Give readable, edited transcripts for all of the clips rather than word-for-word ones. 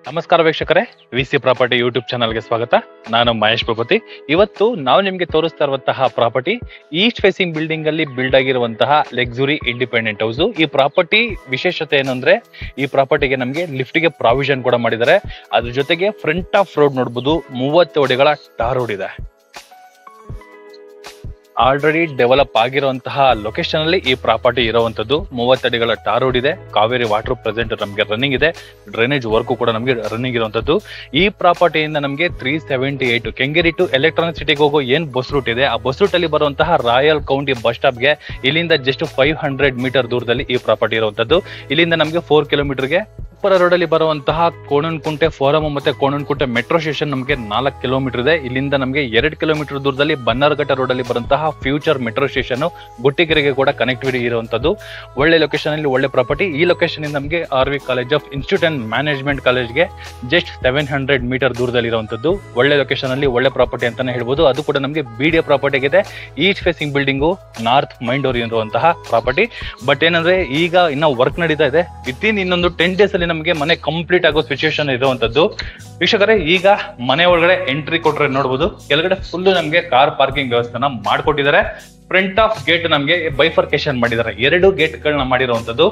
ನಮಸ್ಕಾರ ವೀಕ್ಷಕರೇ, VC property YouTube ಚಾನಲ್ಗೆ ಸ್ವಾಗತ. ನಾನು ಮಹೇಶ್ ಭೂಪತಿ. ಇವತ್ತು ನಾವು ನಿಮಗೆ ತೋರಿಸ್ತಾ ಇರುವಂತಹ ಪ್ರಾಪರ್ಟಿ ಈಸ್ಟ್ ಫೇಸಿಂಗ್ ಬಿಲ್ಡಿಂಗ್ ಅಲ್ಲಿ ಬಿಲ್ಡ್ ಆಗಿರುವಂತಹ ಲಕ್ಸುರಿ ಇಂಡಿಪೆಂಡೆಂಟ್ ಹೌಸ್. ಈ ಪ್ರಾಪರ್ಟಿ ವಿಶೇಷತೆ ಏನಂದ್ರೆ ಈ ಪ್ರಾಪರ್ಟಿಗೆ ನಮಗೆ ಲಿಫ್ಟ್ ಗೆ ಪ್ರಾವಿಷನ್ ಕೂಡ ಮಾಡಿದ್ದಾರೆ. ಅದ್ರ ಜೊತೆಗೆ ಫ್ರಂಟ್ ಆಫ್ ರೋಡ್ ನೋಡಬಹುದು, 30 ಅಡಿಗಳ ಟಾರ್ ರೋಡ್ ಇದೆ. ಆಲ್ರೆಡಿ ಡೆವಲಪ್ ಆಗಿರುವಂತಹ ಲೊಕೇಶನ್ ಅಲ್ಲಿ ಈ ಪ್ರಾಪರ್ಟಿ ಇರುವಂತದ್ದು. 30 ಅಡಿಗಳ ಟಾರ್ ರೋಡ್ ಇದೆ. ಕಾವೇರಿ ವಾಟರ್ ಪ್ರೆಸೆಂಟ್ ನಮಗೆ ರನ್ನಿಂಗ್ ಇದೆ. ಡ್ರೈನೇಜ್ ವರ್ಕ್ ಕೂಡ ನಮಗೆ ರನ್ನಿಂಗ್ ಇರುವಂತದ್ದು. ಈ ಪ್ರಾಪರ್ಟಿಯಿಂದ ನಮಗೆ 378 ಕೆಂಗೇರಿ ಟು ಎಲೆಕ್ಟ್ರಾನಿಕ್ ಸಿಟಿಗೆ ಹೋಗೋ ಏನ್ ಬಸ್ ರೂಟ್ ಇದೆ, ಆ ಬಸ್ ರೂಟ್ ಅಲ್ಲಿ ಬರುವಂತಹ ರಾಯಲ್ ಕೌಂಟಿ ಬಸ್ ಸ್ಟಾಪ್ ಗೆ ಇಲ್ಲಿಂದ ಜಸ್ಟ್ 500 ಮೀಟರ್ ದೂರದಲ್ಲಿ ಈ ಪ್ರಾಪರ್ಟಿ ಇರುವಂತದ್ದು. ಇಲ್ಲಿಂದ ನಮಗೆ 4 ಕಿಲೋಮೀಟರ್ಗೆ ಉಪ್ಪರ ರೋಡ್ ಅಲ್ಲಿ ಬರುವಂತಹ ಕೋಣನಕುಂಟೆ ಫೋರಂ ಮತ್ತೆ ಕೋಣನಕುಂಟೆ ಮೆಟ್ರೋ ಸ್ಟೇಷನ್ ನಮಗೆ 4 ಕಿಲೋಮೀಟರ್ ಇದೆ. ಇಲ್ಲಿಂದ ನಮಗೆ 2 ಕಿಲೋಮೀಟರ್ ದೂರದಲ್ಲಿ ಬನ್ನರ್ಘಟ್ಟ ರೋಡ್ ಅಲ್ಲಿ ಬರುವಂತಹ ಫ್ಯೂಚರ್ ಮೆಟ್ರೋ ಸ್ಟೇಷನ್ ಗುಟ್ಟಿಗೆರೆಗೆ ಕೂಡ ಕನೆಕ್ಟಿವಿಟಿ ಇರುವಂತದ್ದು. ಒಳ್ಳೆ ಲೊಕೇಶನ್ ಅಲ್ಲಿ ಒಳ್ಳೆ ಪ್ರಾಪರ್ಟಿ. ಈ ಲೊಕೇಶನ್ ಇಂದ ನಮಗೆ RV college of institute and management ಕಾಲೇಜ್ಗೆ ಜಸ್ಟ್ 700 ಮೀಟರ್ ದೂರದಲ್ಲಿ ಇರುವಂತದ್ದು. ಒಳ್ಳೆ ಲೊಕೇಶನ್ ಅಲ್ಲಿ ಒಳ್ಳೆ ಪ್ರಾಪರ್ಟಿ ಅಂತಾನೆ ಹೇಳ್ಬೋದು. ಅದು ಕೂಡ ನಮಗೆ BDA ಪ್ರಾಪರ್ಟಿ ಆಗಿದೆ. East facing building north mind door ಇರುವಂತಹ ಪ್ರಾಪರ್ಟಿ. ಬಟ್ ಏನಂದ್ರೆ ಈಗ ಇನ್ನ ವರ್ಕ್ ನಡೀತಾ ಇದೆ. ವಿತಿನ್ ಇನ್ನೊಂದು 10 ಡೇಸ್ ಅಲ್ಲಿ ನಮಗೆ ಮನೆ ಕಂಪ್ಲೀಟ್ ಆಗೋ ಸಿಚುವೇಶನ್ ಇರುವಂತದ್ದು. ವೀಕ್ಷಕರೇ, ಈಗ ಮನೆ ಒಳಗಡೆ ಎಂಟ್ರಿ ಕೊಟ್ರೆ ನೋಡಬಹುದು, ಕೆಳಗಡೆ ಫುಲ್ ನಮಗೆ ಕಾರ್ ಪಾರ್ಕಿಂಗ್ ವ್ಯವಸ್ಥೆನ ಮಾಡ್ಕೊಟ್ಟಿದ್ದಾರೆ. ಫ್ರಂಟ್ ಆಫ್ ಗೇಟ್ ನಮಗೆ ಬೈಫರ್ಕೇಶನ್ ಮಾಡಿದ್ದಾರೆ. 2 ಗೇಟ್ ಗಳನ್ನ ಮಾಡಿರುವಂತದ್ದು.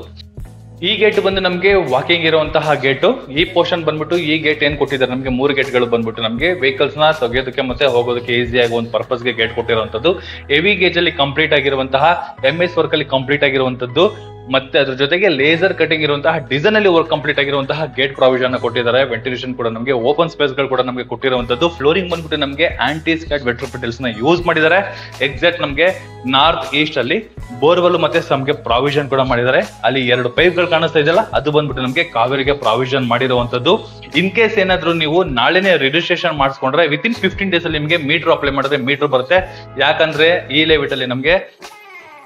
ಈ ಗೇಟ್ ಬಂದು ನಮಗೆ ವಾಕಿಂಗ್ ಇರುವಂತಹ ಗೇಟ್. ಈ ಪೋರ್ಷನ್ ಬಂದ್ಬಿಟ್ಟು ಈ ಗೇಟ್ ಏನ್ ಕೊಟ್ಟಿದ್ದಾರೆ ನಮಗೆ 3 ಗೇಟ್ ಗಳು ಬಂದ್ಬಿಟ್ಟು ನಮಗೆ ವೆಹಿಕಲ್ಸ್ ನ ತೆಗೆಯೋದಕ್ಕೆ ಮತ್ತೆ ಹೋಗೋದಕ್ಕೆ ಈಸಿ ಆಗಿ ಒಂದು ಪರ್ಪಸ್ ಗೆ ಗೇಟ್ ಕೊಟ್ಟಿರುವಂತದ್ದು. ಹೆವಿ ಗೇಜ್ ಅಲ್ಲಿ ಕಂಪ್ಲೀಟ್ ಆಗಿರುವಂತಹ MS ವರ್ಕ್ ಅಲ್ಲಿ ಕಂಪ್ಲೀಟ್ ಆಗಿರುವಂತದ್ದು. ಮತ್ತೆ ಅದ್ರ ಜೊತೆಗೆ ಲೇಸರ್ ಕಟಿಂಗ್ ಇರುವಂತಹ ಡಿಸೈನ್ ಅಲ್ಲಿ ವರ್ಕ್ ಕಂಪ್ಲೀಟ್ ಆಗಿರುವಂತಹ ಗೇಟ್ ಪ್ರಾವಿಷನ್ ಕೊಟ್ಟಿದ್ದಾರೆ. ವೆಂಟಿಲೇಷನ್ ಕೂಡ ನಮಗೆ ಓಪನ್ ಸ್ಪೇಸ್ ಗಳು ಕೂಡ ನಮಗೆ ಕೊಟ್ಟಿರುವಂತದ್ದು. ಫ್ಲೋರಿಂಗ್ ಬಂದ್ಬಿಟ್ಟು ನಮಗೆ ಆಂಟಿ ಸ್ಕ್ಯಾಟ್ ವೆಟ್ರೋಫಿಟಲ್ಸ್ ನ ಯೂಸ್ ಮಾಡಿದ್ದಾರೆ. ಎಕ್ಸಾಕ್ಟ್ ನಮಗೆ ನಾರ್ತ್ ಈಸ್ಟ್ ಅಲ್ಲಿ ಬೋರ್ವೆಲ್ ಮತ್ತೆ ನಮಗೆ ಪ್ರಾವಿಷನ್ ಕೂಡ ಮಾಡಿದ್ದಾರೆ. ಅಲ್ಲಿ 2 ಪೈಪ್ ಗಳು ಕಾಣಿಸ್ತಾ ಇದೆಯಲ್ಲ, ಅದು ಬಂದ್ಬಿಟ್ಟು ನಮಗೆ ಕಾವೇರಿಗೆ ಪ್ರಾವಿಷನ್ ಮಾಡಿರುವಂತದ್ದು. ಇನ್ ಕೇಸ್ ಏನಾದ್ರು ನೀವು ನಾಳೆನೆ ರಿಜಿಸ್ಟ್ರೇಷನ್ ಮಾಡಿಸ್ಕೊಂಡ್ರೆ ವಿತಿನ್ 15 ಡೇಸ್ ಅಲ್ಲಿ ನಿಮಗೆ ಮೀಟರ್ ಅಪ್ಲೈ ಮಾಡಿದ್ರೆ ಮೀಟರ್ ಬರುತ್ತೆ. ಯಾಕಂದ್ರೆ ಈ ಲೆವೆಟ್ ಅಲ್ಲಿ ನಮಗೆ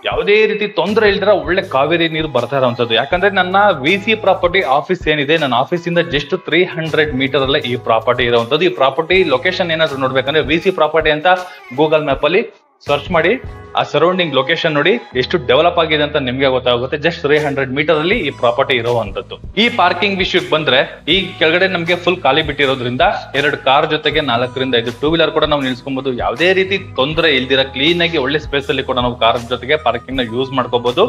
ಯಾವುದೇ ರೀತಿ ತೊಂದರೆ ಇಲ್ದಿರ ಒಳ್ಳೆ ಕಾವೇರಿ ನೀರು ಬರ್ತಾ ಇರುವಂತದ್ದು. ಯಾಕಂದ್ರೆ ನನ್ನ VC ಪ್ರಾಪರ್ಟಿ ಆಫೀಸ್ ಏನಿದೆ, ನನ್ನ ಆಫೀಸ್ ಇಂದ ಜಸ್ಟ್ 300 ಮೀಟರ್ ಅಲ್ಲೇ ಈ ಪ್ರಾಪರ್ಟಿ ಇರುವಂತದ್ದು. ಈ ಪ್ರಾಪರ್ಟಿ ಲೊಕೇಶನ್ ಏನಾದ್ರು ನೋಡ್ಬೇಕಂದ್ರೆ VC ಪ್ರಾಪರ್ಟಿ ಅಂತ ಗೂಗಲ್ ಮ್ಯಾಪ್ ಅಲ್ಲಿ ಸರ್ಚ್ ಮಾಡಿ ಆ ಸರೌಂಡಿಂಗ್ ಲೊಕೇಶನ್ ನೋಡಿ ಎಷ್ಟು ಡೆವಲಪ್ ಆಗಿದೆ ಅಂತ ನಿಮ್ಗೆ ಗೊತ್ತಾಗುತ್ತೆ. ಜಸ್ಟ್ 300 ಮೀಟರ್ ಅಲ್ಲಿ ಈ ಪ್ರಾಪರ್ಟಿ ಇರುವಂತದ್ದು. ಈ ಪಾರ್ಕಿಂಗ್ ವಿಷಯಕ್ಕೆ ಬಂದ್ರೆ ಈ ಕೆಳಗಡೆ ನಮಗೆ ಫುಲ್ ಖಾಲಿ ಬಿಟ್ಟಿರೋದ್ರಿಂದ 2 ಕಾರ್ ಜೊತೆಗೆ 4 ರಿಂದ 5 ಟೂ ವೀಲರ್ ಕೂಡ ನಾವು ನಿಲ್ಸ್ಕೊಬಹುದು. ಯಾವುದೇ ರೀತಿ ತೊಂದರೆ ಇಲ್ದಿರ ಕ್ಲೀನ್ ಆಗಿ ಒಳ್ಳೆ ಸ್ಪೇಸ್ ಅಲ್ಲಿ ಕೂಡ ನಾವು ಕಾರ್ ಜೊತೆಗೆ ಪಾರ್ಕಿಂಗ್ ನ ಯೂಸ್ ಮಾಡ್ಕೋಬಹುದು.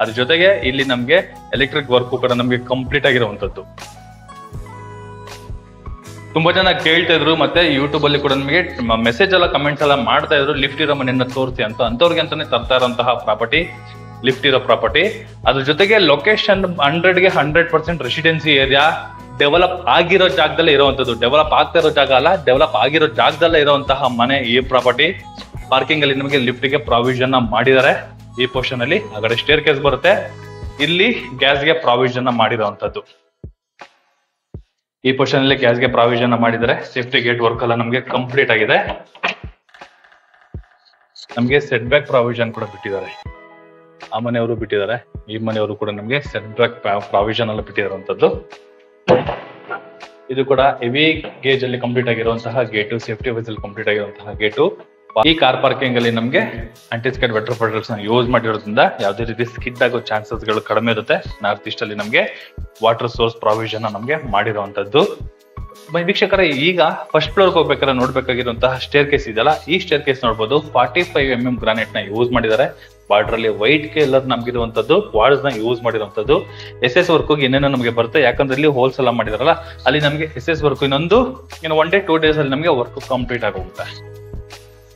ಅದ್ರ ಜೊತೆಗೆ ಇಲ್ಲಿ ನಮ್ಗೆ ಎಲೆಕ್ಟ್ರಿಕ್ ವರ್ಕ್ ಕೂಡ ನಮ್ಗೆ ಕಂಪ್ಲೀಟ್ ಆಗಿರುವಂತದ್ದು. ತುಂಬಾ ಜನ ಕೇಳ್ತಾ ಇದ್ರು, ಮತ್ತೆ ಯೂಟ್ಯೂಬ್ ಅಲ್ಲಿ ಕೂಡ ನಮಗೆ ಮೆಸೇಜ್ ಎಲ್ಲ ಕಮೆಂಟ್ಸ್ ಎಲ್ಲ ಮಾಡ್ತಾ ಇದ್ರು, ಲಿಫ್ಟ್ ಇರೋ ಮನೆಯನ್ನ ತೋರಿಸಿ ಅಂತ. ಅಂತವ್ರಿಗೆ ಅಂತಾನೆ ತರ್ತಾ ಇರುವಂತಹ ಪ್ರಾಪರ್ಟಿ ಲಿಫ್ಟ್ ಇರೋ ಪ್ರಾಪರ್ಟಿ. ಅದ್ರ ಜೊತೆಗೆ ಲೊಕೇಶನ್ 100ಗೆ 100% ರೆಸಿಡೆನ್ಸಿ ಏರಿಯಾ, ಡೆವಲಪ್ ಆಗಿರೋ ಜಾಗದಲ್ಲೇ ಇರುವಂತದ್ದು. ಡೆವಲಪ್ ಆಗ್ತಾ ಇರೋ ಜಾಗ ಅಲ್ಲ, ಡೆವಲಪ್ ಆಗಿರೋ ಜಾಗದಲ್ಲೇ ಇರುವಂತಹ ಮನೆ ಈ ಪ್ರಾಪರ್ಟಿ. ಪಾರ್ಕಿಂಗ್ ಅಲ್ಲಿ ನಮಗೆ ಲಿಫ್ಟ್ ಗೆ ಪ್ರಾವಿಷನ್ ಮಾಡಿದ್ದಾರೆ. ಈ ಪೋರ್ಷನ್ ಅಲ್ಲಿ ಆ ಕಡೆ ಸ್ಟೇರ್ ಕೇಸ್ ಬರುತ್ತೆ. ಇಲ್ಲಿ ಗ್ಯಾಸ್ ಗೆ ಪ್ರಾವಿಷನ್ ಮಾಡಿರುವಂತದ್ದು. ಈ ಪೋರ್ಷನ್ ಅಲ್ಲಿ ಗ್ಯಾಸ್ ಗೆ ಪ್ರಾವಿಷನ್ ಮಾಡಿದರೆ ಸೇಫ್ಟಿ ಗೇಟ್ ವರ್ಕ್ ಎಲ್ಲ ನಮಗೆ ಕಂಪ್ಲೀಟ್ ಆಗಿದೆ. ನಮಗೆ ಸೆಟ್ ಬ್ಯಾಕ್ ಪ್ರಾವಿಷನ್ ಕೂಡ ಬಿಟ್ಟಿದ್ದಾರೆ. ಆ ಮನೆಯವರು ಬಿಟ್ಟಿದ್ದಾರೆ, ಈ ಮನೆಯವರು ಕೂಡ ನಮಗೆ ಸೆಟ್ ಬ್ಯಾಕ್ ಪ್ರಾವಿಷನ್ ಎಲ್ಲ ಬಿಟ್ಟಿರುವಂತದ್ದು. ಇದು ಕೂಡ ಹೆವಿ ಗೇಜ್ ಅಲ್ಲಿ ಕಂಪ್ಲೀಟ್ ಆಗಿರುವಂತಹ ಗೇಟು, ಸೇಫ್ಟಿ ವೈಸ್ ಅಲ್ಲಿ ಕಂಪ್ಲೀಟ್ ಆಗಿರುವಂತಹ ಗೇಟು. ಈ ಕಾರ್ ಪಾರ್ಕಿಂಗ್ ಅಲ್ಲಿ ನಮಗೆ ಆಂಟಿಸ್ಕೇಟ್ ವೆಟ್ರೋಫಿಟಲ್ಸ್ ನ ಯೂಸ್ ಮಾಡಿರೋದ್ರಿಂದ ಯಾವುದೇ ರೀತಿ ಸ್ಕಿಡ್ ಆಗೋ ಚಾನ್ಸಸ್ ಗಳು ಕಡಿಮೆ ಇರುತ್ತೆ. ನಾರ್ತ್ ಈಸ್ಟ್ ಅಲ್ಲಿ ನಮಗೆ ವಾಟರ್ ಸೋರ್ಸ್ ಪ್ರಾವಿಷನ್ ನಮಗೆ ಮಾಡಿರುವಂತದ್ದು. ವೀಕ್ಷಕರೇ, ಈಗ ಫಸ್ಟ್ ಫ್ಲೋರ್ ಹೋಗ್ಬೇಕಾದ್ರೆ ನೋಡ್ಬೇಕಾಗಿರುವಂತಹ ಸ್ಟೇರ್ ಕೇಸ್ ಇದೆಯಲ್ಲ, ಈ ಸ್ಟೇರ್ ಕೇಸ್ ನೋಡಬಹುದು 45 mm ಗ್ರಾನೈಟ್ ನ ಯೂಸ್ ಮಾಡಿದ್ದಾರೆ. ಬಾರ್ಡರ್ ಅಲ್ಲಿ ವೈಟ್ ಕಲರ್ ನಮ್ಗಿರುವಂತದ್ದು, ವಾಲ್ಸ್ ನ ಯೂಸ್ ಮಾಡಿರುವಂತದ್ದು. SS ವರ್ಕ್ ಏನೇನೋ ನಮಗೆ ಬರುತ್ತೆ, ಯಾಕಂದ್ರೆ ಇಲ್ಲಿ ಹೋಲ್ಸ್ ಎಲ್ಲ ಮಾಡಿದಾರಲ್ಲ, ಅಲ್ಲಿ ನಮಗೆ SS ವರ್ಕ್ ಇನ್ನೊಂದು 1 day 2 days ಅಲ್ಲಿ ನಮಗೆ ವರ್ಕ್ ಕಂಪ್ಲೀಟ್ ಆಗೋಗುತ್ತೆ.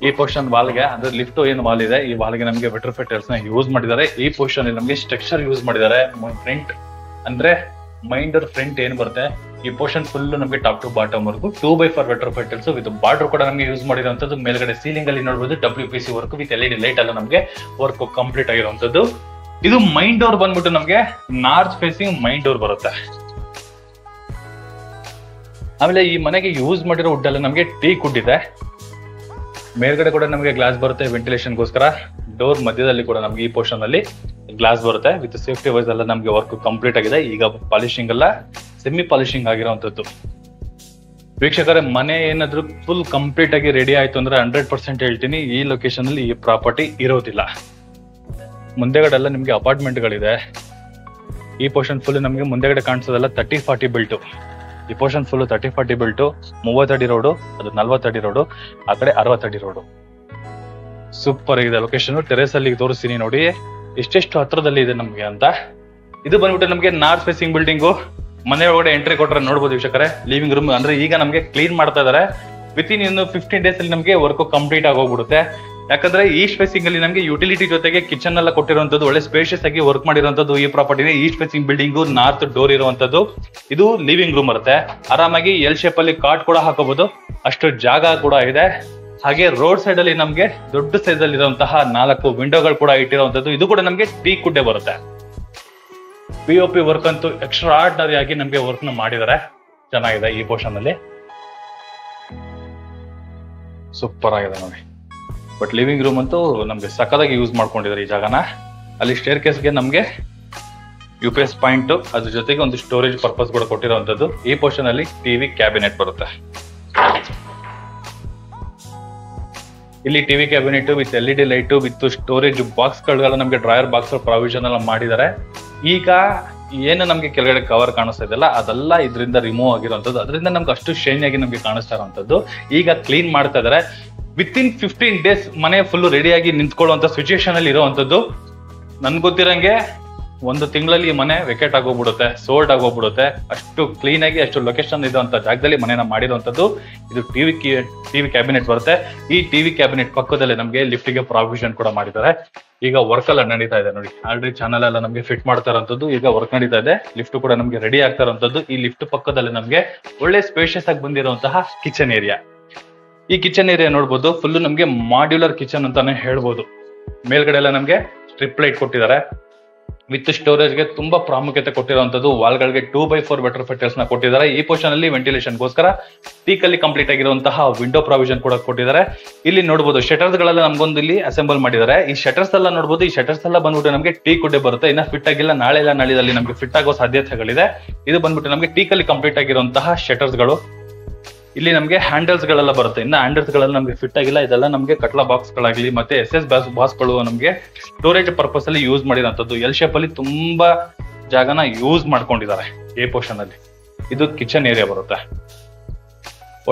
ಈ ಪೋರ್ಷನ್ ವಾಲ್ಗೆ ಅಂದ್ರೆ ಲಿಫ್ಟ್ ಏನು ವಾಲ್ ಇದೆ, ಈ ವಾಲ್ಗೆ ನಮಗೆ ವೆಟ್ರೋಫಿಟಲ್ಸ್ ನ ಯೂಸ್ ಮಾಡಿದ್ದಾರೆ. ಈ ಪೋರ್ಷನ್ ಅಲ್ಲಿ ನಮಗೆ ಸ್ಟ್ರಕ್ಚರ್ ಯೂಸ್ ಮಾಡಿದ್ದಾರೆ. ಫ್ರಂಟ್ ಅಂದ್ರೆ ಮೈಂಡರ್ ಫ್ರಂಟ್ ಏನ್ ಬರುತ್ತೆ, ಈ ಪೋರ್ಷನ್ ಫುಲ್ ನಮಗೆ top to bottom work 2x4 ವೆಟ್ರೋಫಿಟಲ್ಸ್ with border ಕೂಡ ನಮಗೆ ಯೂಸ್ ಮಾಡಿರುವಂತದ್ದು. ಮೇಲ್ಗಡೆ ಸೀಲಿಂಗ್ ಅಲ್ಲಿ ನೋಡಬಹುದು WPC work with LED light ಎಲ್ಲ ನಮಗೆ ವರ್ಕ್ ಕಂಪ್ಲೀಟ್ ಆಗಿರುವಂತದ್ದು. ಇದು ಮೈನ್ ಡೋರ್ ಬಂದ್ಬಿಟ್ಟು ನಮಗೆ ನಾರ್ತ್ ಫೇಸಿಂಗ್ ಮೈನ್ ಡೋರ್ ಬರುತ್ತೆ. ಆಮೇಲೆ ಈ ಮನೆಗೆ ಯೂಸ್ ಮಾಡಿರೋ ವುಡ್ ಎಲ್ಲ ನಮಗೆ ಟೀಕ್ ವುಡ್ ಇದೆ. ಮೇಲ್ಗಡೆ ಕೂಡ ನಮಗೆ ಗ್ಲಾಸ್ ಬರುತ್ತೆ ವೆಂಟಿಲೇಷನ್ಗೋಸ್ಕರ. ಡೋರ್ ಮಧ್ಯದಲ್ಲಿ ಕೂಡ ನಮಗೆ ಈ ಪೋರ್ಷನ್ ಅಲ್ಲಿ ಗ್ಲಾಸ್ ಬರುತ್ತೆ ವಿತ್ ಸೇಫ್ಟಿ ವೈಸ್ ಎಲ್ಲ ನಮಗೆ ವರ್ಕ್ ಕಂಪ್ಲೀಟ್ ಆಗಿದೆ. ಈಗ ಪಾಲಿಶಿಂಗ್ ಎಲ್ಲ ಸೆಮಿ ಪಾಲಿಶಿಂಗ್ ಆಗಿರುವಂತದ್ದು. ವೀಕ್ಷಕರೇ, ಮನೆ ಏನಾದ್ರು ಫುಲ್ ಕಂಪ್ಲೀಟ್ ಆಗಿ ರೆಡಿ ಆಯ್ತು ಅಂದ್ರೆ 100% ಹೇಳ್ತೀನಿ, ಈ ಲೊಕೇಶನ್ ಅಲ್ಲಿ ಈ ಪ್ರಾಪರ್ಟಿ ಇರೋದಿಲ್ಲ. ಮುಂದೆಗಡೆ ಎಲ್ಲ ನಿಮ್ಗೆ ಅಪಾರ್ಟ್ಮೆಂಟ್ ಗಳಿದೆ. ಈ ಪೋರ್ಷನ್ ಫುಲ್ ನಮಗೆ ಮುಂದೆಗಡೆ ಕಾಣಿಸೋದಲ್ಲ 30-40 ಬಿಲ್ಟು. ಈ ಪೋರ್ಷನ್ ಫುಲ್ 30-40 ಬಿಲ್ಟು, 30 ಅಡಿ ರೋಡು, ಅದು 40 ಅಡಿ ರೋಡು, ಆ ಕಡೆ 60 ಅಡಿ ರೋಡು. ಸೂಪರ್ ಆಗಿದೆ ಲೊಕೇಶನ್. ಟೆರೇಸ್ ಅಲ್ಲಿ ತೋರಿಸ್ತೀನಿ ನೋಡಿ ಎಷ್ಟೆಷ್ಟು ಹತ್ರದಲ್ಲಿ ಇದೆ ನಮ್ಗೆ ಅಂತ. ಇದು ಬಂದ್ಬಿಟ್ಟು ನಮ್ಗೆ ನಾರ್ತ್ ಫೇಸಿಂಗ್ ಬಿಲ್ಡಿಂಗು. ಮನೆ ಒಳಗಡೆ ಎಂಟ್ರಿ ಕೊಟ್ರೆ ನೋಡ್ಬೋದು ವೀಕ್ಷಕರೇ, ಲಿವಿಂಗ್ ರೂಮ್ ಅಂದ್ರೆ ಈಗ ನಮ್ಗೆ ಕ್ಲೀನ್ ಮಾಡ್ತಾ ಇದಾರೆ. ವಿತಿನ್ ಇನ್ನು 15 ಡೇಸ್ ಅಲ್ಲಿ ನಮ್ಗೆ ವರ್ಕ್ ಕಂಪ್ಲೀಟ್ ಆಗೋಗ್ಬಿಡುತ್ತೆ. ಯಾಕಂದ್ರೆ ಈಸ್ಟ್ ಫೇಸಿಂಗ್ ಅಲ್ಲಿ ನಮ್ಗೆ ಯುಟಿಲಿಟಿ ಜೊತೆಗೆ ಕಿಚನ್ ಎಲ್ಲ ಕೊಟ್ಟಿರುವಂತದ್ದು, ಒಳ್ಳೆ ಸ್ಪೇಷಿಯಸ್ ಆಗಿ ವರ್ಕ್ ಮಾಡಿರುವಂತದ್ದು ಈ ಪ್ರಾಪರ್ಟಿನೇ. East facing building, north door ಇರುವಂತದ್ದು. ಇದು ಲಿವಿಂಗ್ ರೂಮ್ ಇರುತ್ತೆ. ಆರಾಮಾಗಿ ಎಲ್ ಶೇಪ್ ಅಲ್ಲಿ ಕಾಟ್ ಕೂಡ ಹಾಕೋಬಹುದು, ಅಷ್ಟು ಜಾಗ ಕೂಡ ಇದೆ. ಹಾಗೆ ರೋಡ್ ಸೈಡ್ ಅಲ್ಲಿ ನಮ್ಗೆ ದೊಡ್ಡ ಸೈಜ್ ಅಲ್ಲಿ ಇರುವಂತಹ 4 ವಿಂಡೋಗಳು ಕೂಡ ಇಟ್ಟಿರುವಂತದ್ದು. ಇದು ಕೂಡ ನಮ್ಗೆ ಟೀ ಕುಡ್ಡೆ ಬರುತ್ತೆ. POP ವರ್ಕ್ ಅಂತೂ ಎಕ್ಸ್ಟ್ರಾರ್ಡಿನರಿ ಆಗಿ ನಮ್ಗೆ ವರ್ಕ್ ನ ಮಾಡಿದ್ದಾರೆ. ಚೆನ್ನಾಗಿದೆ ಈ ಪೋರ್ಷನ್ ಅಲ್ಲಿ, ಸೂಪರ್ ಆಗಿದೆ ನೋಡಿ. ಬಟ್ ಲಿವಿಂಗ್ ರೂಮ್ ಅಂತೂ ನಮ್ಗೆ ಸಕ್ಕದಾಗಿ ಯೂಸ್ ಮಾಡ್ಕೊಂಡಿದ್ದಾರೆ ಈ ಜಾಗನ. ಅಲ್ಲಿ ಸ್ಟೇರ್ ಕೇಸ್ಗೆ ನಮ್ಗೆ UPS ಪಾಯಿಂಟ್, ಅದ್ರ ಜೊತೆಗೆ ಒಂದು ಸ್ಟೋರೇಜ್ ಪರ್ಪಸ್ ಕೂಡ ಕೊಟ್ಟಿರುವಂತದ್ದು. ಈ ಪೋರ್ಷನ್ ಅಲ್ಲಿ ಟಿವಿ ಕ್ಯಾಬಿನೆಟ್ ಬರುತ್ತೆ. ಇಲ್ಲಿ TV cabinet with LED light with storage box ಗಳು, ನಮ್ಗೆ ಡ್ರಾಯರ್ ಬಾಕ್ಸ್ ಪ್ರಾವಿಷನ್ ಎಲ್ಲ ಮಾಡಿದ್ದಾರೆ. ಈಗ ಏನು ನಮ್ಗೆ ಕೆಳಗಡೆ ಕವರ್ ಕಾಣಿಸ್ತಾ ಇದೆಯಲ್ಲ, ಅದೆಲ್ಲ ಇದರಿಂದ ರಿಮೂವ್ ಆಗಿರುವಂತದ್ದು. ಅದರಿಂದ ನಮ್ಗೆ ಅಷ್ಟು ಶೈನಿ ಆಗಿ ನಮ್ಗೆ ಕಾಣಿಸ್ತಾ ಇರುವಂತದ್ದು. ಈಗ ಕ್ಲೀನ್ ಮಾಡ್ತಾ ಇದಾರೆ. ವಿತಿನ್ 15 ಡೇಸ್ ಮನೆ ಫುಲ್ ರೆಡಿ ಆಗಿ ನಿಂತ್ಕೊಳ್ಳುವಂತ ಸಿಚುಯೇಷನ್ ಅಲ್ಲಿ ಇರುವಂತದ್ದು. ನನ್ ಗೊತ್ತಿರಂಗೆ 1 ತಿಂಗಳಲ್ಲಿ ಮನೆ ವೆಕೇಟ್ ಆಗೋಗ್ಬಿಡುತ್ತೆ, ಸೋಲ್ಡ್ ಆಗೋಗ್ಬಿಡುತ್ತೆ. ಅಷ್ಟು ಕ್ಲೀನ್ ಆಗಿ, ಅಷ್ಟು ಲೊಕೇಶನ್ ಇರುವಂತ ಜಾಗದಲ್ಲಿ ಮನೆನ ಮಾಡಿರುವಂತದ್ದು. ಇದು ಟಿವಿ ಕ್ಯಾಬಿನೆಟ್ ಬರುತ್ತೆ. ಈ ಟಿವಿ ಕ್ಯಾಬಿನೆಟ್ ಪಕ್ಕದಲ್ಲಿ ನಮ್ಗೆ ಲಿಫ್ಟ್ ಗೆ ಪ್ರಾವಿಷನ್ ಕೂಡ ಮಾಡಿದ್ದಾರೆ. ಈಗ ವರ್ಕ್ ಎಲ್ಲ ನಡೀತಾ ಇದೆ ನೋಡಿ. ಆಲ್ರೆಡಿ ಚಾನಲ್ ಎಲ್ಲ ನಮ್ಗೆ ಫಿಟ್ ಮಾಡ್ತಾ ಇರೋಂಥದ್ದು, ಈಗ ವರ್ಕ್ ನಡೀತಾ ಇದೆ. ಲಿಫ್ಟ್ ಕೂಡ ನಮ್ಗೆ ರೆಡಿ ಆಗ್ತಾ ಇರೋಂಥದ್ದು. ಈ ಲಿಫ್ಟ್ ಪಕ್ಕದಲ್ಲಿ ನಮ್ಗೆ ಒಳ್ಳೆ ಸ್ಪೇಷಿಯಸ್ ಆಗಿ ಬಂದಿರುವಂತಹ ಕಿಚನ್ ಏರಿಯಾ. ಈ ಕಿಚನ್ ಏರಿಯಾ ನೋಡ್ಬೋದು, ಫುಲ್ ನಮ್ಗೆ ಮಾಡ್ಯುಲರ್ ಕಿಚನ್ ಅಂತಾನೆ ಹೇಳ್ಬೋದು. ಮೇಲ್ಗಡೆ ಎಲ್ಲ ನಮ್ಗೆ ಸ್ಟ್ರಿಪ್ ಲೈಟ್ ಕೊಟ್ಟಿದ್ದಾರೆ. ವಿತ್ ಸ್ಟೋರೇಜ್ ಗೆ ತುಂಬಾ ಪ್ರಾಮುಖ್ಯತೆ ಕೊಟ್ಟಿರುವಂತದ್ದು. ವಾಲ್ಗಳಿಗೆ 2x4 ವೆಟರ್ ಫಿಟರ್ಸ್ ನ ಕೊಟ್ಟಿದ್ದಾರೆ. ಈ ಪೋರ್ಷನ್ ಅಲ್ಲಿ ವೆಂಟಿಲೇಷನ್ ಗೋಸ್ಕರ ಟೀಕ್ ಅಲ್ಲಿ ಕಂಪ್ಲೀಟ್ ಆಗಿರುವಂತಹ ವಿಂಡೋ ಪ್ರಾವಿಷನ್ ಕೂಡ ಕೊಟ್ಟಿದ್ದಾರೆ. ಇಲ್ಲಿ ನೋಡಬಹುದು ಶಟರ್ಸ್ ಗಳೆಲ್ಲ ನಮ್ಗೊಂದು ಇಲ್ಲಿ ಅಸೆಂಬಲ್ ಮಾಡಿದ್ದಾರೆ. ಈ ಶಟರ್ಸ್ ಎಲ್ಲ ನೋಡಬಹುದು. ಈ ಶಟರ್ಸ್ ಎಲ್ಲ ಬಂದ್ಬಿಟ್ಟು ನಮಗೆ ಟೀ ಕುಡ್ಡೆ ಬರುತ್ತೆ. ಇನ್ನ ಫಿಟ್ ಆಗಿಲ್ಲ, ನಾಳೆ ಇಲ್ಲ ನಾಳಿದಲ್ಲಿ ನಮಗೆ ಫಿಟ್ ಆಗೋ ಸಾಧ್ಯತೆಗಳಿದೆ. ಇದು ಬಂದ್ಬಿಟ್ಟು ನಮಗೆ ಟೀಕ್ ಅಲ್ಲಿ ಕಂಪ್ಲೀಟ್ ಆಗಿರುವಂತಹ ಶಟರ್ಸ್ ಗಳು. ಇಲ್ಲಿ ನಮಗೆ ಹ್ಯಾಂಡಲ್ಸ್ ಗಳೆಲ್ಲ ಬರುತ್ತೆ. ಇನ್ನ ಹ್ಯಾಂಡಲ್ಸ್ ಗಳೆಲ್ಲ ನಮಗೆ ಫಿಟ್ ಆಗಿಲ್ಲ. ಇದೆಲ್ಲ ನಮಗೆ ಕಟ್ಲಾ ಬಾಕ್ಸ್ ಗಳಾಗ್ಲಿ ಮತ್ತೆ SS ಬಾಕ್ಸ್ ಗಳು ನಮಗೆ ಸ್ಟೋರೇಜ್ ಪರ್ಪಸ್ ಅಲ್ಲಿ ಯೂಸ್ ಮಾಡಿರೋಂಥದ್ದು. ಎಲ್ ಶೇಪ್ ಅಲ್ಲಿ ತುಂಬಾ ಜಾಗನ ಯೂಸ್ ಮಾಡ್ಕೊಂಡಿದ್ದಾರೆ ಈ ಪೋರ್ಷನ್ ಅಲ್ಲಿ. ಇದು ಕಿಚನ್ ಏರಿಯಾ ಬರುತ್ತೆ.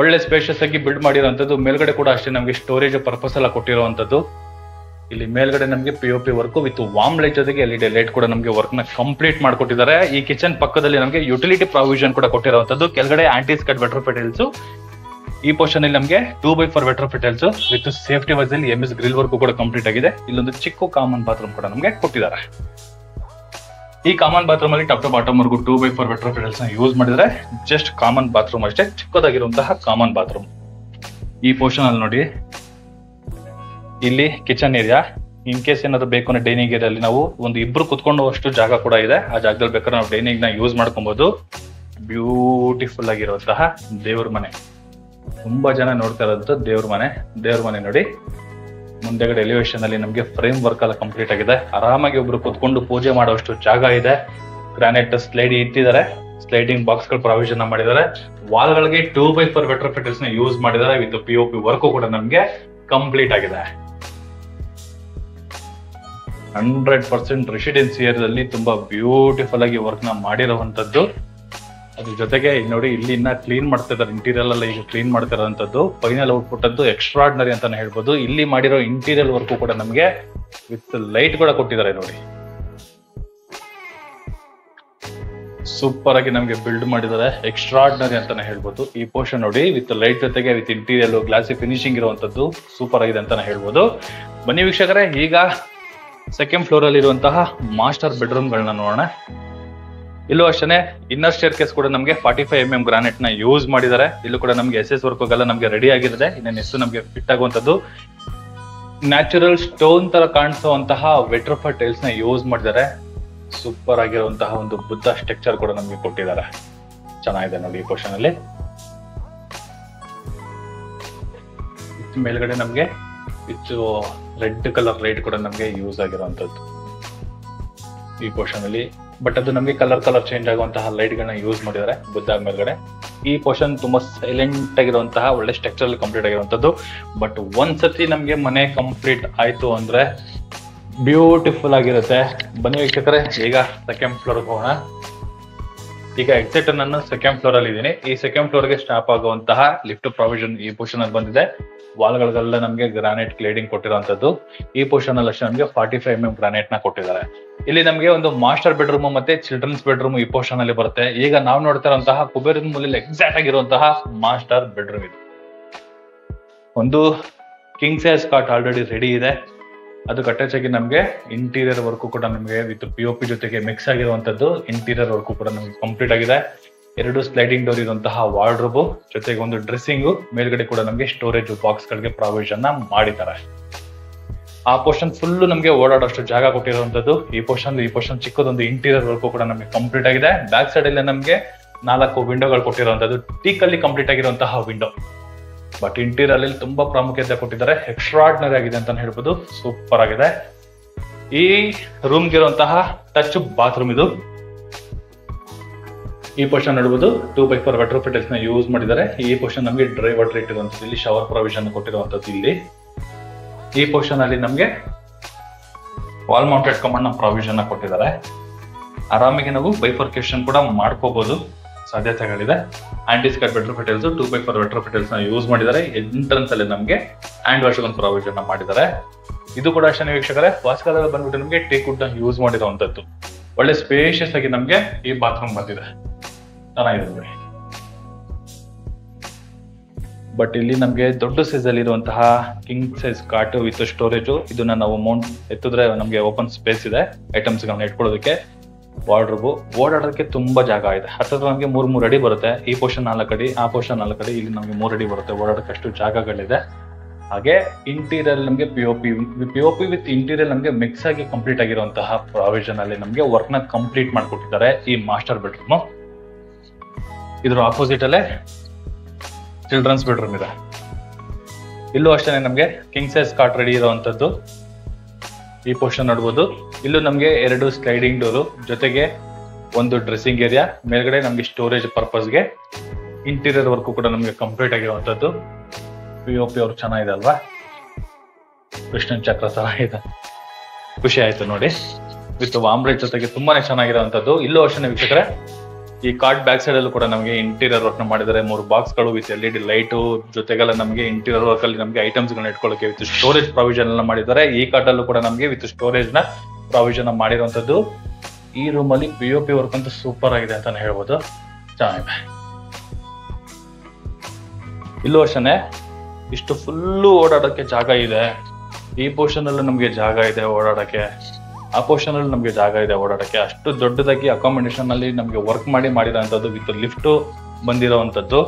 ಒಳ್ಳೆ ಸ್ಪೇಷಿಯಸ್ ಆಗಿ ಬಿಲ್ಡ್ ಮಾಡಿರುವಂತದ್ದು. ಮೇಲ್ಗಡೆ ಕೂಡ ಅಷ್ಟೇ ನಮಗೆ ಸ್ಟೋರೇಜ್ ಪರ್ಪಸ್ ಎಲ್ಲ ಕೊಟ್ಟಿರುವಂತದ್ದು. ಇಲ್ಲಿ ಮೇಲ್ಗಡೆ ನಮಗೆ POP work with warm light ಜೊತೆಗೆ LED ಲೈಟ್ ಕೂಡ ನಮಗೆ ವರ್ಕ್ ನ ಕಂಪ್ಲೀಟ್ ಮಾಡ್ಕೊಟ್ಟಿದ್ದಾರೆ. ಈ ಕಿಚನ್ ಪಕ್ಕದಲ್ಲಿ ನಮಗೆ ಯುಟಿಲಿಟಿ ಪ್ರಾವಿಷನ್ ಕೂಡ ಕೊಟ್ಟಿರುವಂತದ್ದು. ಕೆಳಗಡೆ ಆಂಟಿ ಸ್ಕಟ್ ವೆಟರ್ ಫಿಟಲ್ಸ್. ಈ ಪೋರ್ಷನ್ ಅಲ್ಲಿ ನಮಗೆ 2x4 vitrified tiles with safety wise ಅಲ್ಲಿ MS ಗ್ರಿಲ್ ವರ್ಕ್ ಕೂಡ ಕಂಪ್ಲೀಟ್ ಆಗಿದೆ. ಇಲ್ಲೊಂದು ಚಿಕ್ಕ ಕಾಮನ್ ಬಾತ್ರೂಮ್ ಕೂಡ ನಮಗೆ ಕೊಟ್ಟಿದ್ದಾರೆ. ಈ ಕಾಮನ್ ಬಾತ್ರೂಮ್ ಅಲ್ಲಿ top to bottom work 2x4 vitrified ಫಿಟಲ್ಸ್ ನ ಯೂಸ್ ಮಾಡಿದ್ರೆ. ಜಸ್ಟ್ ಕಾಮನ್ ಬಾತ್ರೂಮ್ ಅಷ್ಟೇ, ಚಿಕ್ಕದಾಗಿರುವಂತಹ ಕಾಮನ್ ಬಾತ್ರೂಮ್. ಈ ಪೋರ್ಷನ್ ಅಲ್ಲಿ ನೋಡಿ, ಇಲ್ಲಿ ಕಿಚನ್ ಏರಿಯಾ. ಇನ್ ಕೇಸ್ ಏನಾದ್ರು ಬೇಕು ಅಂದ್ರೆ ಡೈನಿಂಗ್ ಏರಿಯಾ ಅಲ್ಲಿ ನಾವು ಒಂದು ಇಬ್ರು ಕುತ್ಕೊಳ್ಳುವಷ್ಟು ಜಾಗ ಕೂಡ ಇದೆ. ಆ ಜಾಗದಲ್ಲಿ ಬೇಕಾದ್ರೆ ನಾವು ಡೈನಿಂಗ್ ನ ಯೂಸ್ ಮಾಡ್ಕೊಬಹುದು. ಬ್ಯೂಟಿಫುಲ್ ಆಗಿರುವಂತಹ ದೇವ್ರ ಮನೆ. ತುಂಬಾ ಜನ ನೋಡ್ತಾ ಇರೋದು ದೇವ್ರ ಮನೆ ನೋಡಿ. ಮುಂದೆಗಡೆ ಎಲಿವೇಶನ್ ಅಲ್ಲಿ ನಮಗೆ ಫ್ರೇಮ್ ವರ್ಕ್ ಎಲ್ಲ ಕಂಪ್ಲೀಟ್ ಆಗಿದೆ. ಆರಾಮಾಗಿ ಒಬ್ರು ಕುತ್ಕೊಂಡು ಪೂಜೆ ಮಾಡುವಷ್ಟು ಜಾಗ ಇದೆ. ಗ್ರಾನೈಟ್ ಸ್ಲೈಡ್ ಇಟ್ಟಿದ್ದಾರೆ. ಸ್ಲೈಡಿಂಗ್ ಬಾಕ್ಸ್ ಗಳು ಪ್ರಾವಿಷನ್ ಮಾಡಿದ್ದಾರೆ. ವಾಲ್ ಗಳಿಗೆ 2x4 ವೆಟರ್ ಫಿಟಲ್ಸ್ ನ ಯೂಸ್ ಮಾಡಿದ್ದಾರೆ. ವಿತ್ POP ವರ್ಕ್ ಕೂಡ ನಮ್ಗೆ ಕಂಪ್ಲೀಟ್ ಆಗಿದೆ. 100% ರೆಸಿಡೆನ್ಸಿ ಏರಿಯಾದಲ್ಲಿ ತುಂಬಾ ಬ್ಯೂಟಿಫುಲ್ ಆಗಿ ವರ್ಕ್ ನ ಮಾಡಿರುವಂತದ್ದು. ಅದ್ರ ಜೊತೆಗೆ ನೋಡಿ, ಇಲ್ಲಿ ಇನ್ನ ಕ್ಲೀನ್ ಮಾಡ್ತಾ ಇದ್ದಾರೆ. ಇಂಟೀರಿಯರ್ ಎಲ್ಲ ಈಗ ಕ್ಲೀನ್ ಮಾಡ್ತಾ ಇರೋಂಥದ್ದು. ಫೈನಲ್ ಔಟ್ಪುಟ್ ಅಂತೂ ಎಕ್ಸ್ಟ್ರಾರ್ಡಿನರಿ ಅಂತಾನೆ ಹೇಳ್ಬೋದು. ಇಲ್ಲಿ ಮಾಡಿರೋ ಇಂಟೀರಿಯರ್ ವರ್ಕ್ ಕೂಡ ನಮ್ಗೆ ವಿತ್ ಲೈಟ್ ಕೂಡ ಕೊಟ್ಟಿದ್ದಾರೆ ನೋಡಿ. ಸೂಪರ್ ಆಗಿ ನಮ್ಗೆ ಬಿಲ್ಡ್ ಮಾಡಿದ್ದಾರೆ. ಎಕ್ಸ್ಟ್ರಾರ್ಡಿನರಿ ಅಂತಾನೆ ಹೇಳ್ಬೋದು. ಈ ಪೋರ್ಷನ್ ನೋಡಿ, ವಿತ್ ಲೈಟ್ ಜೊತೆಗೆ ವಿತ್ ಇಂಟೀರಿಯರ್ ಗ್ಲಾಸಿ ಫಿನಿಶಿಂಗ್ ಇರುವಂತದ್ದು ಸೂಪರ್ ಆಗಿದೆ ಅಂತಾನೆ ಹೇಳ್ಬೋದು. ಬನ್ನಿ ವೀಕ್ಷಕರೇ, ಈಗ ಸೆಕೆಂಡ್ ಫ್ಲೋರ್ ಅಲ್ಲಿ ಇರುವಂತಹ ಮಾಸ್ಟರ್ ಬೆಡ್ರೂಮ್ ಗಳನ್ನ ನೋಡೋಣ. ಇಲ್ಲೂ ಅಷ್ಟೇ ಇನ್ನರ್ ಸ್ಟೇರ್ ಕೇಸ್ ಕೂಡ ನಮಗೆ 45 mm ಗ್ರಾನೈಟ್ ನ ಯೂಸ್ ಮಾಡಿದ್ದಾರೆ. ಇಲ್ಲೂ ಕೂಡ ನಮಗೆ SS ವರ್ಕ್ ಎಲ್ಲ ನಮಗೆ ರೆಡಿ ಆಗಿರುತ್ತೆ. ಇನ್ನೇನು ಎಷ್ಟು ನಮಗೆ ಫಿಟ್ ಆಗುವಂತದ್ದು. ನ್ಯಾಚುರಲ್ ಸ್ಟೋನ್ ತರ ಕಾಣಿಸುವಂತಹ ವೆಟ್ರೋಫರ್ ಟೈಲ್ಸ್ ನ ಯೂಸ್ ಮಾಡಿದ್ದಾರೆ. ಸೂಪರ್ ಆಗಿರುವಂತಹ ಒಂದು ಬುದ್ಧ ಸ್ಟ್ರಕ್ಚರ್ ಕೂಡ ನಮಗೆ ಕೊಟ್ಟಿದ್ದಾರೆ. ಚೆನ್ನಾಗಿದೆ ನೋಡಿ ಈ ಪೋರ್ಷನ್ ಅಲ್ಲಿ. ಮೇಲ್ಗಡೆ ನಮ್ಗೆ ವಿತ್ ರೆಡ್ ಕಲರ್ ಲೈಟ್ ಕೂಡ ನಮ್ಗೆ ಯೂಸ್ ಆಗಿರುವಂತದ್ದು ಈ ಪೋರ್ಷನ್ ಅಲ್ಲಿ. ಬಟ್ ಅದು ನಮಗೆ ಕಲರ್ ಚೇಂಜ್ ಆಗುವಂತಹ ಲೈಟ್ ಗಳನ್ನ ಯೂಸ್ ಮಾಡಿದ್ದಾರೆ ಬುದ್ಧ ಮೇಲ್ಗಡೆ. ಈ ಪೋರ್ಷನ್ ತುಂಬಾ ಸೈಲೆಂಟ್ ಆಗಿರುವಂತಹ ಒಳ್ಳೆ ಸ್ಟ್ರಕ್ಚರ್ ಅಲ್ಲಿ ಕಂಪ್ಲೀಟ್ ಆಗಿರುವಂತದ್ದು. ಬಟ್ ಒಂದ್ಸತಿ ನಮ್ಗೆ ಮನೆ ಕಂಪ್ಲೀಟ್ ಆಯ್ತು ಅಂದ್ರೆ ಬ್ಯೂಟಿಫುಲ್ ಆಗಿರುತ್ತೆ. ಬನ್ನಿ ವೀಕ್ಷಕರೇ, ಈಗ ಸೆಕೆಂಡ್ ಫ್ಲೋರ್ ಹೋಗೋಣ. ಈಗ ಎಕ್ಸಿಟ್ ನಾನು ಸೆಕೆಂಡ್ ಫ್ಲೋರ್ ಅಲ್ಲಿ ಇದ್ದೀನಿ. ಈ ಸೆಕೆಂಡ್ ಫ್ಲೋರ್ ಗೆ ಸ್ಟಾಪ್ ಆಗುವಂತಹ ಲಿಫ್ಟ್ ಪ್ರಾವಿಷನ್ ಈ ಪೋರ್ಷನ್ ಅಲ್ಲಿ ಬಂದಿದೆ. ವಾಲ್ಗಳಿಗೆಲ್ಲ ನಮಗೆ ಗ್ರಾನೈಟ್ ಕ್ಲೇಡಿಂಗ್ ಕೊಟ್ಟಿರುವಂತದ್ದು. ಈ ಪೋರ್ಷನ್ ಅಲ್ಲಿ ಅಷ್ಟೇ ನಮಗೆ 45mm ಗ್ರಾನೈಟ್ ನ ಕೊಟ್ಟಿದ್ದಾರೆ. ಇಲ್ಲಿ ನಮಗೆ ಒಂದು ಮಾಸ್ಟರ್ ಬೆಡ್ರೂಮ್ ಮತ್ತೆ ಚಿಲ್ಡ್ರನ್ಸ್ ಬೆಡ್ರೂಮ್ ಈ ಪೋರ್ಷನ್ ಅಲ್ಲಿ ಬರುತ್ತೆ. ಈಗ ನಾವು ನೋಡ್ತಾ ಇರುವಂತಹ ಕುಬೇರ್ ಮೂಲೆಯಲ್ಲಿ ಎಕ್ಸಾಕ್ಟ್ ಆಗಿರುವಂತಹ ಮಾಸ್ಟರ್ ಬೆಡ್ರೂಮ್ ಇದು. ಒಂದು king size cot already ready ಇದೆ. ಅದು ಅಟ್ಯಾಚ್ ಆಗಿ ನಮಗೆ ಇಂಟೀರಿಯರ್ ವರ್ಕ್ ಕೂಡ ನಮಗೆ ವಿತ್ POP ಜೊತೆಗೆ ಮಿಕ್ಸ್ ಆಗಿರುವಂತದ್ದು. ಇಂಟೀರಿಯರ್ ವರ್ಕ್ ಕೂಡ ನಮಗೆ ಕಂಪ್ಲೀಟ್ ಆಗಿದೆ. 2 ಸ್ಲೈಡಿಂಗ್ ಡೋರ್ ಇರುವಂತಹ ವಾರ್ಡ್ರೋಬ್ ಜೊತೆಗೆ ಒಂದು ಡ್ರೆಸ್ಸಿಂಗ್, ಮೇಲ್ಗಡೆ ಕೂಡ ನಮಗೆ ಸ್ಟೋರೇಜ್ ಬಾಕ್ಸ್ ಗಳಿಗೆ ಪ್ರಾವಿಷನ್ ಮಾಡಿದ್ದಾರೆ. ಆ ಪೋರ್ಷನ್ ಫುಲ್ ನಮಗೆ ಓಡಾಡೋಷ್ಟು ಜಾಗ ಕೊಟ್ಟಿರುವಂತದ್ದು. ಈ ಪೋರ್ಷನ್ ಚಿಕ್ಕದೊಂದು ಇಂಟೀರಿಯರ್ ವರ್ಕ್ ಕೂಡ ನಮಗೆ ಕಂಪ್ಲೀಟ್ ಆಗಿದೆ. ಬ್ಯಾಕ್ ಸೈಡ್ ಅಲ್ಲಿ ನಮಗೆ 4 ವಿಂಡೋಗಳು ಕೊಟ್ಟಿರುವಂತದ್ದು. ಟೀಕ್ ಅಲ್ಲಿ ಕಂಪ್ಲೀಟ್ ಆಗಿರುವಂತಹ ವಿಂಡೋ. ಬಟ್ ಇಂಟೀರಿಯರ್ ಅಲ್ಲಿ ತುಂಬಾ ಪ್ರಾಮುಖ್ಯತೆ ಕೊಟ್ಟಿದ್ದಾರೆ. ಎಕ್ಸ್ಟ್ರಾರ್ಡಿನರಿ ಆಗಿದೆ ಅಂತ ಹೇಳ್ಬೋದು. ಸೂಪರ್ ಆಗಿದೆ. ಈ ರೂಮ್ಗೆ ಇರುವಂತಹ ಟಚ್ ಬಾತ್ರೂಮ್ ಇದು. ಈ ಪೋರ್ಷನ್ ನೋಡಬಹುದು 2x4 ವೆಟ್ರೋಫಿಟಲ್ಸ್ ನ ಯೂಸ್ ಮಾಡಿದ್ದಾರೆ. ಈ ಪೋರ್ಷನ್ ನಮಗೆ ಡ್ರೈ ವಾಟರ್ ಇಟ್ಟಿರುವಂತದ್ದು. ಇಲ್ಲಿ ಶವರ್ ಪ್ರಾವಿಷನ್ ಕೊಟ್ಟಿರುವಂತದ್ದು. ಇಲ್ಲಿ ಈ ಪೋರ್ಷನ್ ಅಲ್ಲಿ ನಮಗೆ ವಾಲ್ ಮೌಂಟೆಡ್ ಕಮಾಂಡ್ ನ ಪ್ರಾವಿಷನ್ ಕೊಟ್ಟಿದ್ದಾರೆ. ಆರಾಮಿಗೆ ನಾವು ಬೈಫರ್ಕೇಶನ್ ಕೂಡ ಮಾಡ್ಕೋಬಹುದು, ಸಾಧ್ಯತೆಗಳಿದೆ. ಆಂಟಿಸ್ಕಟ್ ವೆಟ್ರೋಫಿಟಲ್ಸ್ 2x4 ವೆಟ್ರೋಫಿಟಲ್ಸ್ ನ ಯೂಸ್ ಮಾಡಿದ್ದಾರೆ. ಎಂಟ್ರನ್ಸ್ ಅಲ್ಲಿ ನಮಗೆ ಹ್ಯಾಂಡ್ ವಾಶ್ ಒಂದು ಪ್ರಾವಿಷನ್ ಮಾಡಿದ್ದಾರೆ. ಇದು ಕೂಡ ಅಷ್ಟೇ ವೀಕ್ಷಕರೇ, ವಾಸ್ಕದಲ್ಲಿ ಬಂದ್ಬಿಟ್ಟು ನಮಗೆ ಟೀಕ್ ವುಡ್ ನ ಯೂಸ್ ಮಾಡಿರುವಂತದ್ದು. ಒಳ್ಳೆ ಸ್ಪೇಷಿಯಸ್ ಆಗಿ ನಮಗೆ ಈ ಬಾತ್ರೂಮ್ ಬಂದಿದೆ. ಚೆನ್ನಾಗಿದೆ. ಬಟ್ ಇಲ್ಲಿ ನಮಗೆ ದೊಡ್ಡ ಸೈಜ್ ಅಲ್ಲಿ ಇರುವಂತಹ king size cot with storage. ಇದನ್ನ ನಾವು ಮೌಂಟ್ ಎತ್ತಿದ್ರೆ ನಮಗೆ ಓಪನ್ ಸ್ಪೇಸ್ ಇದೆ ಐಟಮ್ಸ್ ಗಳನ್ನ ಇಟ್ಕೊಳ್ಳೋದಕ್ಕೆ. ವಾರ್ಡ್ರೋಬ್ ಓಡಾಡೋದಕ್ಕೆ ತುಂಬಾ ಜಾಗ ಇದೆ. ಹತ್ತಿರ ನಮಗೆ 3 ಅಡಿ ಬರುತ್ತೆ. ಈ ಪೋರ್ಷನ್ 4 ಅಡಿ, ಆ ಪೋರ್ಷನ್ 4 ಅಡಿ, ಇಲ್ಲಿ ನಮಗೆ 3 ಅಡಿ ಬರುತ್ತೆ. ಓಡಾಡೋಕೆ ಅಷ್ಟು ಜಾಗಗಳಿದೆ. ಹಾಗೆ ಇಂಟೀರಿಯರ್ ನಮಗೆ POP ವಿತ್ ಇಂಟೀರಿಯರ್ ನಮಗೆ ಮಿಕ್ಸ್ ಆಗಿ ಕಂಪ್ಲೀಟ್ ಆಗಿರುವಂತಹ ಪ್ರಾವಿಷನ್ ಅಲ್ಲಿ ನಮಗೆ ವರ್ಕ್ ನ ಕಂಪ್ಲೀಟ್ ಮಾಡ್ಕೊಟ್ಟಿದ್ದಾರೆ. ಈ ಮಾಸ್ಟರ್ ಬೆಡ್ರೂಮ್ ಇದ್ರ ಆಪೋಸಿಟ್ ಅಲ್ಲೇ ಚಿಲ್ಡ್ರನ್ಸ್ ಬೆಡ್ರೂಮ್ ಇದೆ. ಇಲ್ಲೂ ಅಷ್ಟೇ ನಮಗೆ ಕಿಂಗ್ ಸೈಜ್ ಕಾಟ್ ರೆಡಿ ಇರುವಂತದ್ದು. ಈ ಪೋರ್ಷನ್ ನೋಡಬಹುದು. ಇಲ್ಲೂ ನಮಗೆ 2 ಸ್ಲೈಡಿಂಗ್ ಡೋರ್ ಜೊತೆಗೆ ಒಂದು ಡ್ರೆಸ್ಸಿಂಗ್ ಏರಿಯಾ, ಮೇಲ್ಗಡೆ ನಮಗೆ ಸ್ಟೋರೇಜ್ ಪರ್ಪಸ್ಗೆ. ಇಂಟೀರಿಯರ್ ವರ್ಕ್ ಕೂಡ ನಮಗೆ ಕಂಪ್ಲೀಟ್ ಆಗಿರುವಂತದ್ದು. POP ಅವ್ರು ಚೆನ್ನಾಗಿದೆ ಅಲ್ವಾ? ಕೃಷ್ಣನ್ ಚಕ್ರ ತರ ಇದೆ. ಖುಷಿ ಆಯ್ತು ನೋಡಿ. ವಿತ್ ವಾಮ್ರೇಜ್ ಜೊತೆಗೆ ತುಂಬಾನೇ ಚೆನ್ನಾಗಿರುವಂತದ್ದು. ಇಲ್ಲೂ ಅಷ್ಟೇ ವೀಕ್ಷಕರೇ, ಈ ಕಾರ್ಡ್ ಬ್ಯಾಕ್ ಸೈಡ್ ಅಲ್ಲೂ ಕೂಡ ನಮಗೆ ಇಂಟೀರಿಯರ್ ವರ್ಕ್ ನ ಮಾಡಿದ್ದಾರೆ. 3 ಬಾಕ್ಸ್ ಗಳು ವಿತ್ LED ಲೈಟ್ ಜೊತೆಗೆಲ್ಲ ನಮಗೆ ಇಂಟೀರಿಯರ್ ವರ್ಕ್ ಅಲ್ಲಿ ನಮಗೆ ಐಟಮ್ಸ್ ಗಳನ್ನ ಇಟ್ಕೊಳ್ಳೋಕೆ ವಿತ್ ಸ್ಟೋರೇಜ್ ಪ್ರಾವಿಷನ್ ಎಲ್ಲ ಮಾಡಿದ್ದಾರೆ. ಈ ಕಾರ್ಡ್ ಅಲ್ಲೂ ಕೂಡ ನಮಗೆ ವಿತ್ ಸ್ಟೋರೇಜ್ ನ ಪ್ರಾವಿಷನ್ ಮಾಡಿರುವಂತದ್ದು. ಈ ರೂಮ್ ಅಲ್ಲಿ POP ವರ್ಕ್ ಅಂತೂ ಸೂಪರ್ ಆಗಿದೆ ಅಂತಾನೆ ಹೇಳ್ಬೋದು. ಚೆನ್ನಾಗಿದೆ. ಇಲ್ಲೂ ಅಷ್ಟೇ ಇಷ್ಟು ಫುಲ್ಲು ಓಡಾಡೋಕೆ ಜಾಗ ಇದೆ. ಈ ಪೋರ್ಷನ್ ಅಲ್ಲೂ ನಮಗೆ ಜಾಗ ಇದೆ ಓಡಾಡಕ್ಕೆ. ಆ ಪೋರ್ಷನ್ ಅಲ್ಲಿ ನಮಗೆ ಜಾಗ ಇದೆ ಓಡಾಡಕ್ಕೆ. ಅಷ್ಟು ದೊಡ್ಡದಾಗಿ ಅಕಾಮಿಡೇಷನ್ ಅಲ್ಲಿ ನಮಗೆ ವರ್ಕ್ ಮಾಡಿರೋಂಥದ್ದು ವಿತ್ ಲಿಫ್ಟ್ ಬಂದಿರೋವಂಥದ್ದು.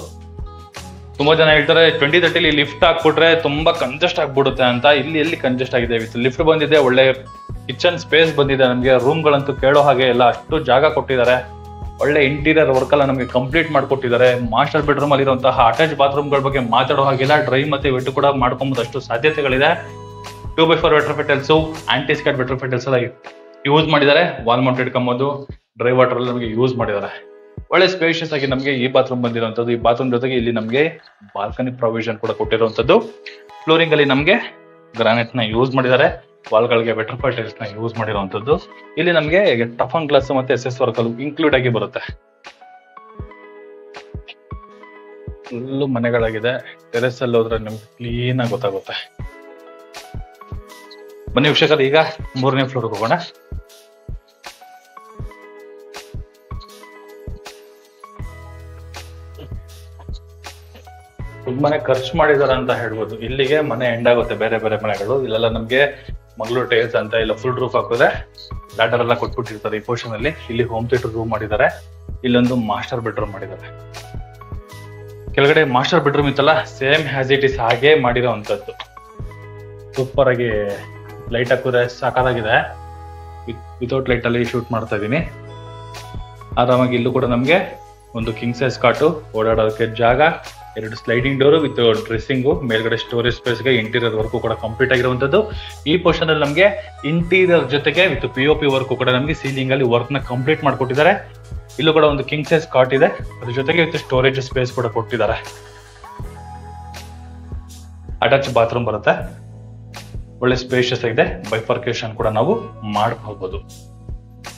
ತುಂಬಾ ಜನ ಹೇಳ್ತಾರೆ 2030 ಲಿಫ್ಟ್ ಹಾಕ್ಬಿಟ್ರೆ ತುಂಬಾ ಕಂಜೆಸ್ಟ್ ಆಗ್ಬಿಡುತ್ತೆ ಅಂತ. ಇಲ್ಲಿ ಎಲ್ಲಿ ಕಂಜೆಸ್ಟ್ ಆಗಿದೆ? ವಿತ್ ಲಿಫ್ಟ್ ಬಂದಿದೆ, ಒಳ್ಳೆ ಕಿಚನ್ ಸ್ಪೇಸ್ ಬಂದಿದೆ. ನಮಗೆ ರೂಮ್ ಗಳಂತೂ ಕೇಳೋ ಹಾಗೆ ಎಲ್ಲ, ಅಷ್ಟು ಜಾಗ ಕೊಟ್ಟಿದ್ದಾರೆ. ಒಳ್ಳೆ ಇಂಟೀರಿಯರ್ ವರ್ಕ್ ಎಲ್ಲ ನಮಗೆ ಕಂಪ್ಲೀಟ್ ಮಾಡ್ಕೊಟ್ಟಿದ್ದಾರೆ. ಮಾಸ್ಟರ್ ಬೆಡ್ರೂಮ್ ಅಲ್ಲಿ ಇರುವಂತಹ ಅಟ್ಯಾಚ್ ಬಾತ್ರೂಮ್ ಗಳ ಬಗ್ಗೆ ಮಾತಾಡೋ ಹಾಗಿಲ್ಲ. ಡ್ರೈ ಮತ್ತೆ ವೆಟ್ ಕೂಡ ಮಾಡ್ಕೊಂಬೋದು, ಅಷ್ಟು ಸಾಧ್ಯತೆಗಳಿದೆ. 2x4 ವೆಟ್ರೋಫಿಟಲ್ಸ್, ಆಂಟಿಸ್ಕಟ್ ವೆಟ್ರೋಫಿಟಲ್ಸ್ ಎಲ್ಲ ಯೂಸ್ ಮಾಡಿದ್ದಾರೆ. ವಾಲ್ ಮೌಂಟೆಡ್ ಕಮ್ಮೋದು, ಡ್ರೈ ವಾಟರ್ ಎಲ್ಲ ನಮಗೆ ಯೂಸ್ ಮಾಡಿದ್ದಾರೆ. ಒಳ್ಳೆ ಸ್ಪೇಷಿಯಸ್ ಆಗಿ ನಮಗೆ ಈ ಬಾತ್ರೂಮ್ ಬಂದಿರುವಂತದ್ದು. ಈ ಬಾತ್ರೂಮ್ ಜೊತೆಗೆ ಇಲ್ಲಿ ನಮಗೆ ಬಾಲ್ಕನಿ ಪ್ರಾವಿಷನ್ ಕೂಡ ಕೊಟ್ಟಿರುವಂತದ್ದು. ಫ್ಲೋರಿಂಗ್ ಅಲ್ಲಿ ನಮಗೆ ಗ್ರಾನೈಟ್ ನ ಯೂಸ್ ಮಾಡಿದ್ದಾರೆ. ವಾಲ್ಗಳಿಗೆ ವೆಟ್ರೋಫಿಟಲ್ಸ್ ನ ಯೂಸ್ ಮಾಡಿರುವಂತದ್ದು. ಇಲ್ಲಿ ನಮಗೆ ಟಫನ್ ಗ್ಲಾಸ್ ಮತ್ತೆ SS ವರ್ಕ್ ಇನ್ಕ್ಲೂಡ್ ಆಗಿ ಬರುತ್ತೆ. ಫುಲ್ಲು ಮನೆಗಳಾಗಿದೆ. ಟೆರೆಸ್ ಅಲ್ಲಿ ಹೋದ್ರೆ ನಮ್ಗೆ ಕ್ಲೀನ್ ಆಗಿ ಗೊತ್ತಾಗುತ್ತೆ. ಬನ್ನಿ ವೀಕ್ಷಕರು, ಈಗ 3ನೇ ಫ್ಲೋರ್ ಹೋಗೋಣ. ತುಂಬಾನೇ ಖರ್ಚು ಮಾಡಿದಾರೆ ಅಂತ ಹೇಳ್ಬೋದು. ಇಲ್ಲಿಗೆ ಮನೆ ಎಂಡ್ ಆಗುತ್ತೆ. ಬೇರೆ ಬೇರೆ ಮನೆಗಳು ಇಲ್ಲೆಲ್ಲ ನಮ್ಗೆ ಮಂಗಳೂರು ಟೈಲ್ಸ್ ಅಂತ ಇಲ್ಲ ಫುಲ್ ರೂಫ್ ಹಾಕಿದ್ರೆ ಲ್ಯಾಡರ್ ಎಲ್ಲ ಕೊಟ್ಬಿಟ್ಟಿರ್ತಾರೆ. ಈ ಪೋರ್ಷನ್ ಅಲ್ಲಿ ಇಲ್ಲಿ ಹೋಮ್ ಥಿಯೇಟರ್ ರೂಮ್ ಮಾಡಿದ್ದಾರೆ. ಇಲ್ಲೊಂದು ಮಾಸ್ಟರ್ ಬೆಡ್ರೂಮ್ ಮಾಡಿದ್ದಾರೆ. ಕೆಳಗಡೆ ಮಾಸ್ಟರ್ ಬೆಡ್ರೂಮ್ ಇತ್ತಲ್ಲ, ಸೇಮ್ ಹ್ಯಾಸ್ ಇಟ್ ಇಸ್ ಹಾಗೆ ಮಾಡಿರೋಂಥದ್ದು. ಸೂಪರ್ ಆಗಿ ಲೈಟ್ ಹಾಕಿದ್ರೆ ಸಾಕಾಗಿದೆ. ವಿತೌಟ್ ಲೈಟ್ ಅಲ್ಲಿ ಶೂಟ್ ಮಾಡ್ತಾ ಇದೀನಿ. ಆರಾಮಾಗಿ ಇಲ್ಲೂ ಕೂಡ ನಮ್ಗೆ ಒಂದು ಕಿಂಗ್ ಸೈಜ್ ಕಾಟು, ಓಡಾಡೋದಕ್ಕೆ ಜಾಗ, 2 ಸ್ಲೈಡಿಂಗ್ ಡೋರ್ ವಿತ್ ಡ್ರೆಸ್ಸಿಂಗು, ಮೇಲ್ಗಡೆ ಸ್ಟೋರೇಜ್ ಸ್ಪೇಸ್ಗೆ ಇಂಟೀರಿಯರ್ ವರ್ಕ್ ಕೂಡ ಕಂಪ್ಲೀಟ್ ಆಗಿರುವಂತದ್ದು. ಈ ಪೋರ್ಷನ್ ಅಲ್ಲಿ ನಮಗೆ ಇಂಟೀರಿಯರ್ ಜೊತೆಗೆ ವಿತ್ POP ವರ್ಕ್ ಕೂಡ ನಮಗೆ ಸೀಲಿಂಗ್ ಅಲ್ಲಿ ವರ್ಕ್ ನ ಕಂಪ್ಲೀಟ್ ಮಾಡ್ಕೊಟ್ಟಿದ್ದಾರೆ. ಇಲ್ಲೂ ಕೂಡ ಒಂದು ಕಿಂಗ್ ಸೈಜ್ ಕಾಟ್ ಇದೆ, ಅದ್ರ ಜೊತೆಗೆ ವಿತ್ ಸ್ಟೋರೇಜ್ ಸ್ಪೇಸ್ ಕೂಡ ಕೊಟ್ಟಿದ್ದಾರೆ. ಅಟ್ಯಾಚ್ ಬಾತ್ರೂಮ್ ಬರುತ್ತೆ. ಒಳ್ಳೆ ಸ್ಪೇಷಿಯಸ್ ಆಗಿದೆ. ಬೈಫರ್ಕೇಶನ್ ಕೂಡ ನಾವು ಮಾಡಬಹುದು.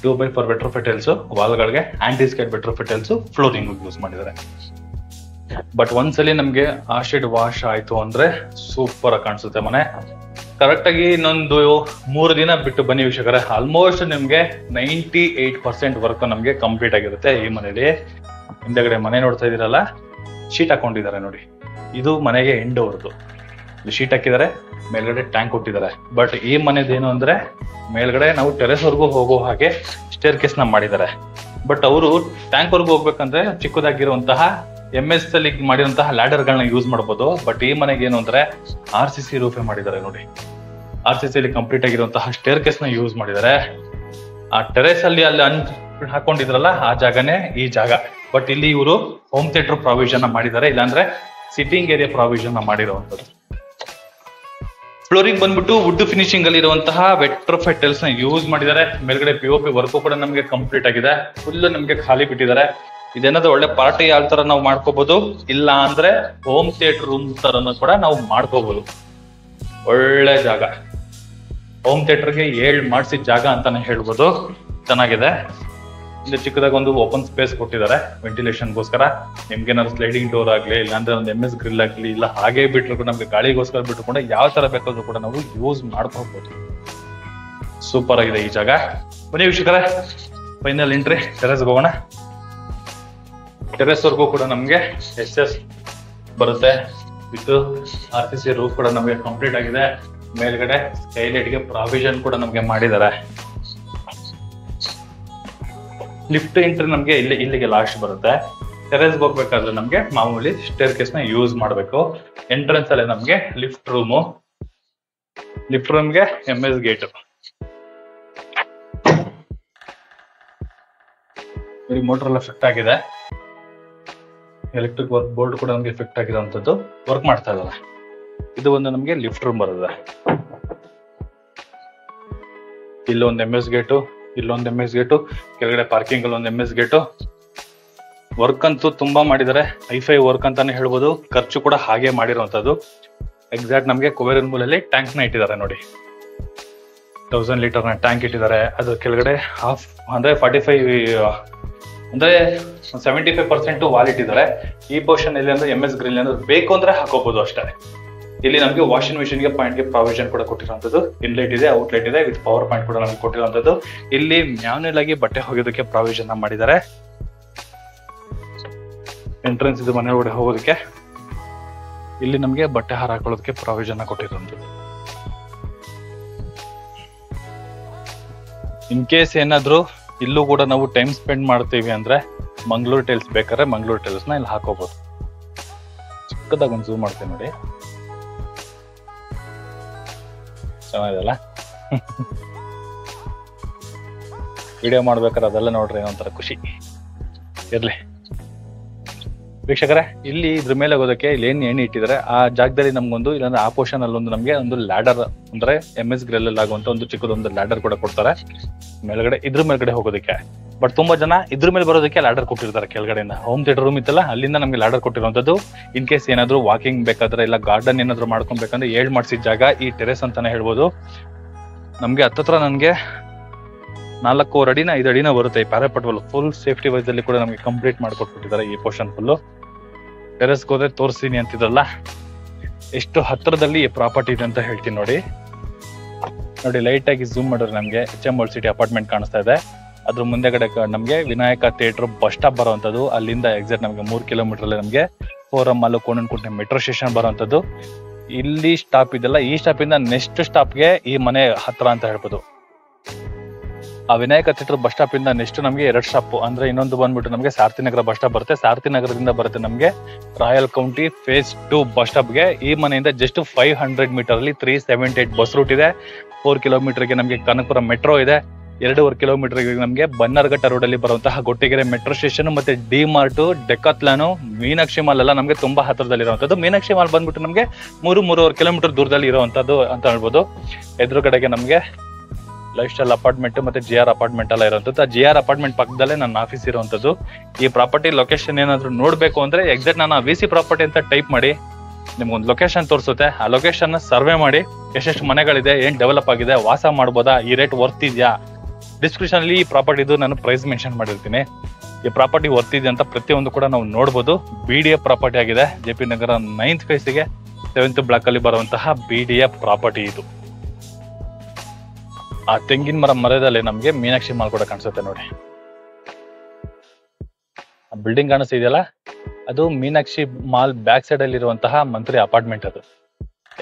2x4 ವೆಟ್ರೋಫಿಟೈಲ್ಸ್ ವಾಲ್ಗಳಿಗೆ, anti skid vitrified tiles flooring use ಮಾಡಿದ್ದಾರೆ. ಬಟ್ ಒಂದ್ಸಲಿ ನಮ್ಗೆ ಆಸಿಡ್ ವಾಶ್ ಆಯ್ತು ಅಂದ್ರೆ ಸೂಪರ್ ಆಗಿ ಕಾಣಿಸುತ್ತೆ ಮನೆ. ಕರೆಕ್ಟ್ ಆಗಿ ಇನ್ನೊಂದು 3 ದಿನ ಬಿಟ್ಟು ಬನ್ನಿ ವೀಕ್ಷಕರೇ, ಆಲ್ಮೋಸ್ಟ್ ನಿಮ್ಗೆ 98% ವರ್ಕ್ ನಮ್ಗೆ ಕಂಪ್ಲೀಟ್ ಆಗಿರುತ್ತೆ ಈ ಮನೇಲಿ. ಹಿಂದೆಗಡೆ ಮನೆ ನೋಡ್ತಾ ಇದೀರಲ್ಲ, ಶೀಟ್ ಹಾಕೊಂಡಿದ್ದಾರೆ ನೋಡಿ, ಇದು ಮನೆಗೆ ಎಂಡ್ ಅವ್ರದ್ದು. ಶೀಟ್ ಹಾಕಿದ್ದಾರೆ, ಮೇಲ್ಗಡೆ ಟ್ಯಾಂಕ್ ಕೊಟ್ಟಿದ್ದಾರೆ. ಬಟ್ ಈ ಮನೆದೇನು ಅಂದ್ರೆ ಮೇಲ್ಗಡೆ ನಾವು ಟೆರೆಸ್ ವರ್ಗೂ ಹೋಗೋ ಹಾಗೆ ಸ್ಟೇರ್ ಕೇಸ್ ನ ಮಾಡಿದ್ದಾರೆ. ಬಟ್ ಅವರು ಟ್ಯಾಂಕ್ ವರ್ಗೂ ಹೋಗ್ಬೇಕಂದ್ರೆ ಚಿಕ್ಕದಾಗಿರುವಂತಹ MS ಅಲ್ಲಿ ಮಾಡಿರುವಂತಹ ಲ್ಯಾಡರ್ ಗಳನ್ನ ಯೂಸ್ ಮಾಡಬಹುದು. ಬಟ್ ಈ ಮನೆಗೆ ಏನು ಅಂದ್ರೆ RCC ರೂಫೇ ಮಾಡಿದ್ದಾರೆ ನೋಡಿ. RCC ಅಲ್ಲಿ ಕಂಪ್ಲೀಟ್ ಆಗಿರುವಂತಹ ಸ್ಟೇರ್ ಕೇಸ್ ನ ಯೂಸ್ ಮಾಡಿದ್ದಾರೆ. ಆ ಟೆರೆಸ್ ಅಲ್ಲಿ ಹಾಕೊಂಡಿದ್ರಲ್ಲ ಆ ಜಾಗನೇ ಈ ಜಾಗ. ಬಟ್ ಇಲ್ಲಿ ಇವರು ಹೋಮ್ ಥಿಯೇಟರ್ ಪ್ರಾವಿಷನ್ ಮಾಡಿದ್ದಾರೆ, ಇಲ್ಲಾಂದ್ರೆ ಸಿಟ್ಟಿಂಗ್ ಏರಿಯಾ ಪ್ರಾವಿಷನ್ ಮಾಡಿರುವಂತದ್ದು. ಫ್ಲೋರಿಂಗ್ ಬಂದ್ಬಿಟ್ಟು ವುಡ್ ಫಿನಿಶಿಂಗ್ ಅಲ್ಲಿ ಇರುವಂತಹ ವೆಟ್ರೋಫೈಟೈಲ್ಸ್ ನ ಯೂಸ್ ಮಾಡಿದ್ದಾರೆ. ಮೇಲ್ಗಡೆ POP ವರ್ಕ್ ಕೂಡ ನಮ್ಗೆ ಕಂಪ್ಲೀಟ್ ಆಗಿದೆ. ಫುಲ್ ನಮ್ಗೆ ಖಾಲಿ ಬಿಟ್ಟಿದ್ದಾರೆ. ಇದೇನಾದ್ರೂ ಒಳ್ಳೆ ಪಾರ್ಟಿ ಹಾಲ್ ತರ ನಾವು ಮಾಡ್ಕೋಬಹುದು, ಇಲ್ಲ ಅಂದ್ರೆ ಹೋಮ್ ಥಿಯೇಟರ್ ರೂಮ್ ತರನು ಕೂಡ ನಾವು ಮಾಡ್ಕೋಬಹುದು. ಒಳ್ಳೆ ಜಾಗ, ಹೋಮ್ ಥಿಯೇಟರ್ಗೆ 7 ಮಾಡಿಸಿದ ಜಾಗ ಅಂತಾನೆ ಹೇಳ್ಬೋದು. ಚೆನ್ನಾಗಿದೆ. ಇಲ್ಲಿ ಚಿಕ್ಕದಾಗ ಒಂದು ಓಪನ್ ಸ್ಪೇಸ್ ಕೊಟ್ಟಿದ್ದಾರೆ ವೆಂಟಿಲೇಷನ್ಗೋಸ್ಕರ. ನಿಮ್ಗೆ ಏನಾದ್ರು ಸ್ಲೈಡಿಂಗ್ ಡೋರ್ ಆಗ್ಲಿ, ಇಲ್ಲಾಂದ್ರೆ ಒಂದು MS ಗ್ರಿಲ್ ಆಗ್ಲಿ, ಇಲ್ಲ ಹಾಗೆ ಬಿಟ್ರು ನಮ್ಗೆ ಗಾಳಿಗೋಸ್ಕರ ಬಿಟ್ಕೊಂಡು ಯಾವ ತರ ಬೇಕಾದ್ರೂ ಕೂಡ ನಾವು ಯೂಸ್ ಮಾಡ್ಕೋಬಹುದು. ಸೂಪರ್ ಆಗಿದೆ ಈ ಜಾಗ. ಬನ್ನಿ ವೀಕ್ಷಕರೇ, ಫೈನಲ್ ಎಂಟ್ರಿ ಟೆರೆಸ್ಗೆ ಹೋಗೋಣ. ಟೆರೆಸ್ ವರ್ಗೂ ಕೂಡ ನಮ್ಗೆ SS ಬರುತ್ತೆ. ವಿತ್ RCC ರೂಫ್ ಕೂಡ ನಮ್ಗೆ ಕಂಪ್ಲೀಟ್ ಆಗಿದೆ. ಮೇಲ್ಗಡೆ ಸ್ಕೈಲೈಟ್ ಗೆ ಪ್ರಾವಿಷನ್ ಕೂಡ ನಮ್ಗೆ ಮಾಡಿದ್ದಾರೆ. ಲಿಫ್ಟ್ ಎಂಟ್ರಿ ನಮ್ಗೆ ಇಲ್ಲಿಗೆ ಲಾಸ್ಟ್ ಬರುತ್ತೆ. ಟೆರೆಸ್ ಹೋಗ್ಬೇಕಾದ್ರೆ ನಮ್ಗೆ ಮಾಮೂಲಿ ಸ್ಟೇರ್ ಕೇಸ್ ನ ಯೂಸ್ ಮಾಡಬೇಕು. ಎಂಟ್ರೆನ್ಸ್ ಅಲ್ಲಿ ನಮ್ಗೆ ಲಿಫ್ಟ್ ರೂಮ್ಗೆ MS ಗೇಟ್. ಮೋಟರ್ ಎಲ್ಲ ಫಿಟ್ ಆಗಿದೆ. ಎಲೆಕ್ಟ್ರಿಕ್ ವರ್ಕ್ ಬೋರ್ಡ್ ಕೂಡ ನಮ್ಗೆ ಫಿಟ್ ಆಗಿರುವಂತದ್ದು ವರ್ಕ್ ಮಾಡ್ತಾ ಇದ್ದಾರೆ. ಇದು ಒಂದು ನಮ್ಗೆ ಲಿಫ್ಟ್ ರೂಮ್ ಬರುತ್ತೆ. ಇಲ್ಲೊಂದು MS ಗೇಟು, ಇಲ್ಲೊಂದು MS ಗೇಟು, ಕೆಳಗಡೆ ಪಾರ್ಕಿಂಗ್ ಅಲ್ಲಿ ಒಂದು MS ಗೇಟು. ವರ್ಕ್ ಅಂತೂ ತುಂಬಾ ಮಾಡಿದ್ದಾರೆ. ಹೈಫೈ ವರ್ಕ್ ಅಂತಾನೆ ಹೇಳ್ಬೋದು. ಖರ್ಚು ಕೂಡ ಹಾಗೆ ಮಾಡಿರುವಂತದ್ದು. ಎಕ್ಸಾಕ್ಟ್ ನಮ್ಗೆ ಕುಬೇರನ್ ಮೂಲಲ್ಲಿ ಟ್ಯಾಂಕ್ ನ ಇಟ್ಟಿದ್ದಾರೆ ನೋಡಿ. 1000 ಲೀಟರ್ ನ ಟ್ಯಾಂಕ್ ಇಟ್ಟಿದ್ದಾರೆ. ಅದು ಕೆಳಗಡೆ ಅಂದ್ರೆ 75% ವಾಲ್ ಇಟ್ಟಿದ್ದಾರೆ. ಈ ಪೋರ್ಷನ್ ಇಲ್ಲಿ ಅಂದ್ರೆ MS ಗ್ರಿಲ್ ಅಂದ್ರೆ ಬೇಕು ಅಂದ್ರೆ ಹಾಕೋಬಹುದು ಅಷ್ಟೇ. ಇಲ್ಲಿ ನಮ್ಗೆ ವಾಷಿಂಗ್ ಮಿಷಿನ್ ಗೆ ಪಾಯಿಂಟ್ ಗೆ ಪ್ರಾವಿಷನ್ ಕೂಡ ಕೊಟ್ಟಿರುವಂತದ್ದು. ಇನ್ಲೈಟ್ ಇದೆ, ಔಟ್ಲೆಟ್ ಇದೆ, ವಿತ್ ಪವರ್ ಪಾಯಿಂಟ್ ಕೂಡ ನಮ್ಗೆ ಕೊಟ್ಟಿರುವಂತದ್ದು. ಇಲ್ಲಿ ಮ್ಯಾನ್ಯಲ್ ಆಗಿ ಬಟ್ಟೆ ಹೋಗೋದಕ್ಕೆ ಪ್ರಾವಿಷನ್ ಮಾಡಿದ್ದಾರೆ. ಎಂಟ್ರೆನ್ಸ್ ಇದು ಮನೆ ಒಳಗಡೆ ಹೋಗೋದಕ್ಕೆ. ಇಲ್ಲಿ ನಮ್ಗೆ ಬಟ್ಟೆ ಹಾರ ಹಾಕೊಳ್ಳೋದಕ್ಕೆ ಪ್ರಾವಿಷನ್ ಕೊಟ್ಟಿರುವಂತದ್ದು. ಇನ್ ಕೇಸ್ ಏನಾದ್ರು ಇಲ್ಲೂ ಕೂಡ ನಾವು ಟೈಮ್ ಸ್ಪೆಂಡ್ ಮಾಡ್ತೀವಿ ಅಂದ್ರೆ ಮಂಗಳೂರು ಟೈಲ್ಸ್ ಬೇಕಾದ್ರೆ ಮಂಗಳೂರು ಟೈಲ್ಸ್ ನ ಇಲ್ಲಿ ಹಾಕೋಬಹುದು. ಚಿಕ್ಕದಾಗ ಒಂದು ಝೂಮ್ ಮಾಡ್ತೀನಿ ನೋಡಿ, ಚೆನ್ನಾಗಿದೆಲ್ಲ. ವಿಡಿಯೋ ಮಾಡ್ಬೇಕಾದ್ರೆ ಅದೆಲ್ಲ ನೋಡ್ರಿ, ಒಂಥರ ಖುಷಿ ಇರ್ಲಿ. ವೀಕ್ಷಕರೇ, ಇಲ್ಲಿ ಇದ್ರ ಮೇಲೆ ಹೋಗೋದಕ್ಕೆ ಇಲ್ಲಿ ಏನ್ ಇಟ್ಟಿದ್ದಾರೆ ಆ ಜಾಗದಲ್ಲಿ ನಮ್ಗೊಂದು, ಇಲ್ಲಾಂದ್ರೆ ಆ ಪೋರ್ಷನ್ ಅಲ್ಲಿ ಒಂದು ನಮ್ಗೆ ಒಂದು ಲ್ಯಾಡರ್ ಅಂದ್ರೆ MS ಗ್ರಿಲ್ ಅಲ್ಲಿ ಆಗುವಂತ ಒಂದು ಚಿಕ್ಕದೊಂದು ಲ್ಯಾಡರ್ ಕೂಡ ಕೊಡ್ತಾರೆ ಮೇಲ್ಗಡೆ, ಇದ್ರ ಮೇಲ್ಗಡೆ ಹೋಗೋದಕ್ಕೆ. ಬಟ್ ತುಂಬಾ ಜನ ಇದ್ರ ಮೇಲೆ ಬರೋದಕ್ಕೆ ಲ್ಯಾಡರ್ ಕೊಟ್ಟಿರ್ತಾರೆ ಕೆಳಗಡೆಯಿಂದ. ಹೋಮ್ ಥಿಯೇಟರ್ ರೂಮ್ ಇತ್ತಲ್ಲ, ಅಲ್ಲಿಂದ ನಮ್ಗೆ ಲ್ಯಾಡರ್ ಕೊಟ್ಟಿರುವಂತದ್ದು. ಇನ್ ಕೇಸ್ ಏನಾದ್ರು ವಾಕಿಂಗ್ ಬೇಕಾದ್ರೆ, ಇಲ್ಲ ಗಾರ್ಡನ್ ಏನಾದ್ರು ಮಾಡ್ಕೊಬೇಕಂದ್ರೆ 7 ಮಾಡಿಸಿದ ಜಾಗ ಈ ಟೆರೆಸ್ ಅಂತಾನೆ ಹೇಳ್ಬೋದು. ನಮ್ಗೆ ಹತ್ತತ್ರ ನನ್ಗೆ 4.5 ಅಡಿನ 5 ಅಡಿನ ಬರುತ್ತೆ ಈ parapet wall. Full safety wise ಅಲ್ಲಿ ಕೂಡ ನಮ್ಗೆ ಕಂಪ್ಲೀಟ್ ಮಾಡ್ಕೊಟ್ಬಿಟ್ಟಿದ್ದಾರೆ ಈ ಪೋರ್ಷನ್ ಫುಲ್ಲು. ಟೆರೆಸ್ಗೆ ಹೋದ್ರೆ ತೋರಿಸ್ತೀನಿ ಅಂತಿದ್ರಲ್ಲ, ಎಷ್ಟು ಹತ್ತಿರದಲ್ಲಿ ಈ ಪ್ರಾಪರ್ಟಿ ಇದೆ ಅಂತ ಹೇಳ್ತೀನಿ ನೋಡಿ. ಲೈಟ್ ಆಗಿ ಝೂಮ್ ಮಾಡಿದ್ರೆ ನಮ್ಗೆ HM World City ಅಪಾರ್ಟ್ಮೆಂಟ್ ಕಾಣಿಸ್ತಾ ಇದೆ. ಅದ್ರ ಮುಂದೆಗಡೆ ನಮ್ಗೆ ವಿನಾಯಕ ಥಿಯೇಟರ್ ಬಸ್ ಸ್ಟಾಪ್ ಬರುವಂತದ್ದು. ಅಲ್ಲಿಂದ ಎಕ್ಸಾಕ್ಟ್ ನಮ್ಗೆ 3 ಕಿಲೋಮೀಟರ್ ಅಲ್ಲಿ ನಮ್ಗೆ Forum mall Konanakunte metro station ಬರುವಂತದ್ದು. ಇಲ್ಲಿ ಸ್ಟಾಪ್ ಇದೆಲ್ಲ, ಈ ಸ್ಟಾಪ್ ಇಂದ ನೆಕ್ಸ್ಟ್ ಸ್ಟಾಪ್ಗೆ ಈ ಮನೆ ಹತ್ರ ಅಂತ ಹೇಳ್ಬೋದು. ಆ ವಿನಾಯಕ ಥಿಯೇಟರ್ ಬಸ್ ಸ್ಟಾಪ್ ಇಂದ ನೆಕ್ಸ್ಟ್ ನಮ್ಗೆ 2 ಸ್ಟಾಪ್ ಅಂದ್ರೆ ಇನ್ನೊಂದು ಬಂದ್ಬಿಟ್ಟು ನಮ್ಗೆ ಸಾರಥಿ ನಗರ ಬಸ್ ಸ್ಟಾಪ್ ಬರುತ್ತೆ. ಸಾರಥಿ ನಗರದಿಂದ ಬರುತ್ತೆ ನಮ್ಗೆ ರಾಯಲ್ ಕೌಂಟಿ ಫೇಸ್ 2 ಬಸ್ ಸ್ಟಾಪ್ಗೆ. ಈ ಮನೆಯಿಂದ ಜಸ್ಟ್ 500 ಮೀಟರ್ ಅಲ್ಲಿ 378 ಬಸ್ ರೂಟ್ ಇದೆ. 4 ಕಿಲೋಮೀಟರ್ಗೆ ನಮ್ಗೆ ಕನಕಪುರ ಮೆಟ್ರೋ ಇದೆ. 2.5 ಕಿಲೋಮೀಟರ್ಗೆ ನಮ್ಗೆ ಬನ್ನರ್ಘಟ್ಟ ರೋಡ್ ಅಲ್ಲಿ ಬರುವಂತಹ ಗೊಟ್ಟಿಗೆರೆ ಮೆಟ್ರೋ ಸ್ಟೇಷನ್, ಮತ್ತೆ D-Mart, ಡೆಕಾಥ್ಲಾನ್, ಮೀನಾಕ್ಷಿ ಮಾಲ್ ಎಲ್ಲ ನಮ್ಗೆ ತುಂಬಾ ಹತ್ರದಲ್ಲಿ ಇರುವಂತದ್ದು. ಮೀನಾಕ್ಷಿ ಮಾಲ್ ಬಂದ್ಬಿಟ್ಟು ನಮ್ಗೆ 3-3.5 ಕಿಲೋಮೀಟರ್ ದೂರದಲ್ಲಿ ಇರುವಂತದ್ದು ಅಂತ ಹೇಳ್ಬೋದು. ಎದುರುಗಡೆಗೆ ನಮ್ಗೆ ಲೈಫ್ ಸ್ಟೈಲ್ ಅಪಾರ್ಟ್ಮೆಂಟ್ ಮತ್ತೆ GR ಅಪಾರ್ಟ್ಮೆಂಟ್ ಎಲ್ಲ ಇರುವಂತದ್ದು. ಆ GR ಅಪಾರ್ಟ್ಮೆಂಟ್ ಪಕ್ಕದಲ್ಲೇ ನನ್ನ ಆಫೀಸ್ ಇರುವಂತದ್ದು. ಈ ಪ್ರಾಪರ್ಟಿ ಲೊಕೇಶನ್ ಏನಾದ್ರು ನೋಡ್ಬೇಕು ಅಂದ್ರೆ ಎಕ್ಸಾಕ್ಟ್ ನಾನು VC ಪ್ರಾಪರ್ಟಿ ಅಂತ ಟೈಪ್ ಮಾಡಿ ನಿಮ್ಗೊಂದು ಲೊಕೇಶನ್ ತೋರಿಸುತ್ತೆ. ಆ ಲೊಕೇಶನ್ ಸರ್ವೆ ಮಾಡಿ ಎಷ್ಟೆಷ್ಟು ಮನೆಗಳಿದೆ, ಏನ್ ಡೆವಲಪ್ ಆಗಿದೆ, ವಾಸ ಮಾಡ್ಬೋದಾ, ಈ ರೇಟ್ ವರ್ತ್ ಇದೆಯಾ, ಡಿಸ್ಕ್ರಿಪ್ಷನ್ ಅಲ್ಲಿ ಈ ಪ್ರಾಪರ್ಟಿದು ನಾನು ಪ್ರೈಸ್ ಮೆನ್ಷನ್ ಮಾಡಿರ್ತೀನಿ. ಈ ಪ್ರಾಪರ್ಟಿ ವರ್ತಿದೆ ಅಂತ ಪ್ರತಿಯೊಂದು ಕೂಡ ನಾವು ನೋಡ್ಬೋದು. BDA ಪ್ರಾಪರ್ಟಿ ಆಗಿದೆ. JP ನಗರ 9th ಫೇಸಿಗೆ 7th ಬ್ಲಾಕ್ ಅಲ್ಲಿ ಬರುವಂತಹ BDA ಪ್ರಾಪರ್ಟಿ ಇದು. ಆ ತೆಂಗಿನ ಮರದಲ್ಲಿ ನಮ್ಗೆ ಮೀನಾಕ್ಷಿ ಮಾಲ್ ಕೂಡ ಕಾಣಿಸುತ್ತೆ ನೋಡಿ. ಬಿಲ್ಡಿಂಗ್ ಕಾಣಿಸ್ತಿದೆಯಲ್ಲ, ಅದು ಮೀನಾಕ್ಷಿ ಮಾಲ್ ಬ್ಯಾಕ್ ಸೈಡ್ ಅಲ್ಲಿ ಇರುವಂತಹ ಮಂತ್ರಿ ಅಪಾರ್ಟ್ಮೆಂಟ್. ಅದು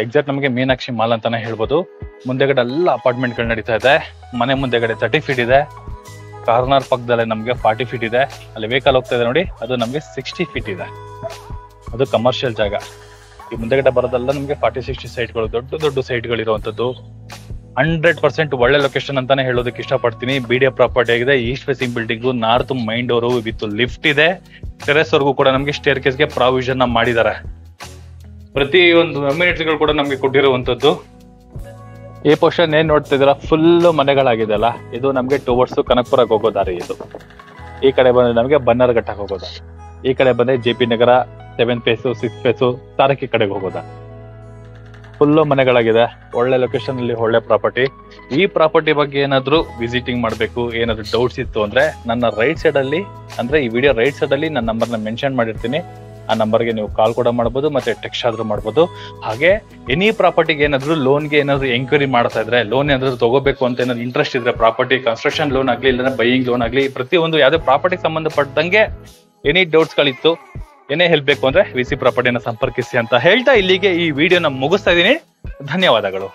ಎಕ್ಸಾಕ್ಟ್ ನಮಗೆ ಮೀನಾಕ್ಷಿ ಮಾಲ್ ಅಂತಾನೆ ಹೇಳ್ಬೋದು. ಮುಂದೆಗಡೆ ಎಲ್ಲ ಅಪಾರ್ಟ್ಮೆಂಟ್ ಗಳು ನಡೀತಾ ಇದೆ. ಮನೆ ಮುಂದೆಗಡೆ 30 ಫೀಟ್ ಇದೆ. ಕಾರ್ನರ್ ಪಕ್ಕದಲ್ಲೇ ನಮ್ಗೆ 40 ಫೀಟ್ ಇದೆ. ಅಲ್ಲಿ ವೆಹಿಕಲ್ ಹೋಗ್ತಾ ಇದೆ ನೋಡಿ, ಅದು ನಮ್ಗೆ 60 ಫೀಟ್ ಇದೆ. ಅದು ಕಮರ್ಷಿಯಲ್ ಜಾಗ. ಈ ಮುಂದೆಗಡೆ ಬರೋದಲ್ಲ ನಮ್ಗೆ 40-60 ಸೈಟ್ಗಳು, ದೊಡ್ಡ ದೊಡ್ಡ ಸೈಟ್ಗಳು ಇರುವಂತದ್ದು. 100% ಒಳ್ಳೆ ಲೊಕೇಶನ್ ಅಂತಾನೆ ಹೇಳೋದಕ್ಕೆ ಇಷ್ಟಪಡ್ತೀನಿ. BDA ಪ್ರಾಪರ್ಟಿ ಆಗಿದೆ. East facing building, north main door with lift ಇದೆ. ಟೆರೆಸ್ ವರ್ಗೂ ಕೂಡ ನಮ್ಗೆ ಸ್ಟೇರ್ ಕೇಸ್ಗೆ ಪ್ರಾವಿಷನ್ ಮಾಡಿದ್ದಾರೆ. ಪ್ರತಿ ಒಂದು ಅಮ್ಯುನಿಟಿಗಳು ಕೂಡ ನಮ್ಗೆ ಕೊಟ್ಟಿರುವಂತದ್ದು. ಈ ಪೋರ್ಷನ್ ಏನ್ ನೋಡ್ತಿದ್ದೀರಾ, ಫುಲ್ ಮನೆಗಳಾಗಿದೆ ಅಲ್ಲ, ಇದು ನಮ್ಗೆ ಟುವರ್ಡ್ಸ್ ಕನಕಪುರಕ್ಕೆ ಹೋಗೋ ದಾರಿ. ಇದು ಈ ಕಡೆ ಬಂದ್ರೆ ನಮ್ಗೆ ಬನ್ನರ್ಘಟ್ಟಕ್ಕೆ ಹೋಗೋ ದಾರಿ. ಈ ಕಡೆ ಬಂದ್ರೆ JP ನಗರ 7th ಫೇಸು 6th ಫೇಸು ತಾರಕಿ ಕಡೆಗೆ ಹೋಗೋ ದಾರಿ. ಫುಲ್ಲು ಮನೆಗಳಾಗಿದೆ. ಒಳ್ಳೆ ಲೊಕೇಶನ್ ಅಲ್ಲಿ ಒಳ್ಳೆ ಪ್ರಾಪರ್ಟಿ. ಈ ಪ್ರಾಪರ್ಟಿ ಬಗ್ಗೆ ಏನಾದ್ರು ವಿಸಿಟಿಂಗ್ ಮಾಡ್ಬೇಕು, ಏನಾದ್ರು ಡೌಟ್ಸ್ ಇತ್ತು ಅಂದ್ರೆ ನನ್ನ ರೈಟ್ ಸೈಡ್ ಅಲ್ಲಿ, ಅಂದ್ರೆ ಈ ವಿಡಿಯೋ ರೈಟ್ ಸೈಡ್ ಅಲ್ಲಿ ನನ್ನ ನಂಬರ್ನ ಮೆನ್ಷನ್ ಮಾಡಿರ್ತೀನಿ. ಆ ನಂಬರ್ಗೆ ನೀವು ಕಾಲ್ ಕೂಡ ಮಾಡ್ಬೋದು, ಮತ್ತೆ ಟೆಕ್ಸ್ಟ್ ಆದ್ರೂ ಮಾಡ್ಬೋದು. ಹಾಗೆ ಎನಿ ಪ್ರಾಪರ್ಟಿಗೆ ಏನಾದ್ರು ಲೋನ್ಗೆ ಏನಾದ್ರು ಎಂಕ್ವೈರಿ ಮಾಡ್ತಾ ಇದ್ರೆ, ಲೋನ್ ಏನಾದ್ರು ತಗೋಬೇಕು ಅಂತ ಏನಾದ್ರು ಇಂಟ್ರೆಸ್ಟ್ ಇದ್ರೆ, ಪ್ರಾಪರ್ಟಿ ಕನ್ಸ್ಟ್ರಕ್ಷನ್ ಲೋನ್ ಆಗ್ಲಿ, ಇಲ್ಲ ಬೈಯಿಂಗ್ ಲೋನ್ ಆಗ್ಲಿ, ಪ್ರತಿಯೊಂದು ಯಾವ್ದೇ ಪ್ರಾಪರ್ಟಿ ಸಂಬಂಧಪಟ್ಟಂಗೆ ಎನಿ ಡೌಟ್ಸ್ ಗಳಿತ್ತು, ಏನೇ ಹೆಲ್ಪ್ ಬೇಕು ಅಂದ್ರೆ VC ಪ್ರಾಪರ್ಟಿನ ಸಂಪರ್ಕಿಸಿ ಅಂತ ಹೇಳ್ತಾ ಇಲ್ಲಿಗೆ ಈ ವಿಡಿಯೋನ ಮುಗಿಸ್ತಾ ಇದ್ದೀನಿ. ಧನ್ಯವಾದಗಳು.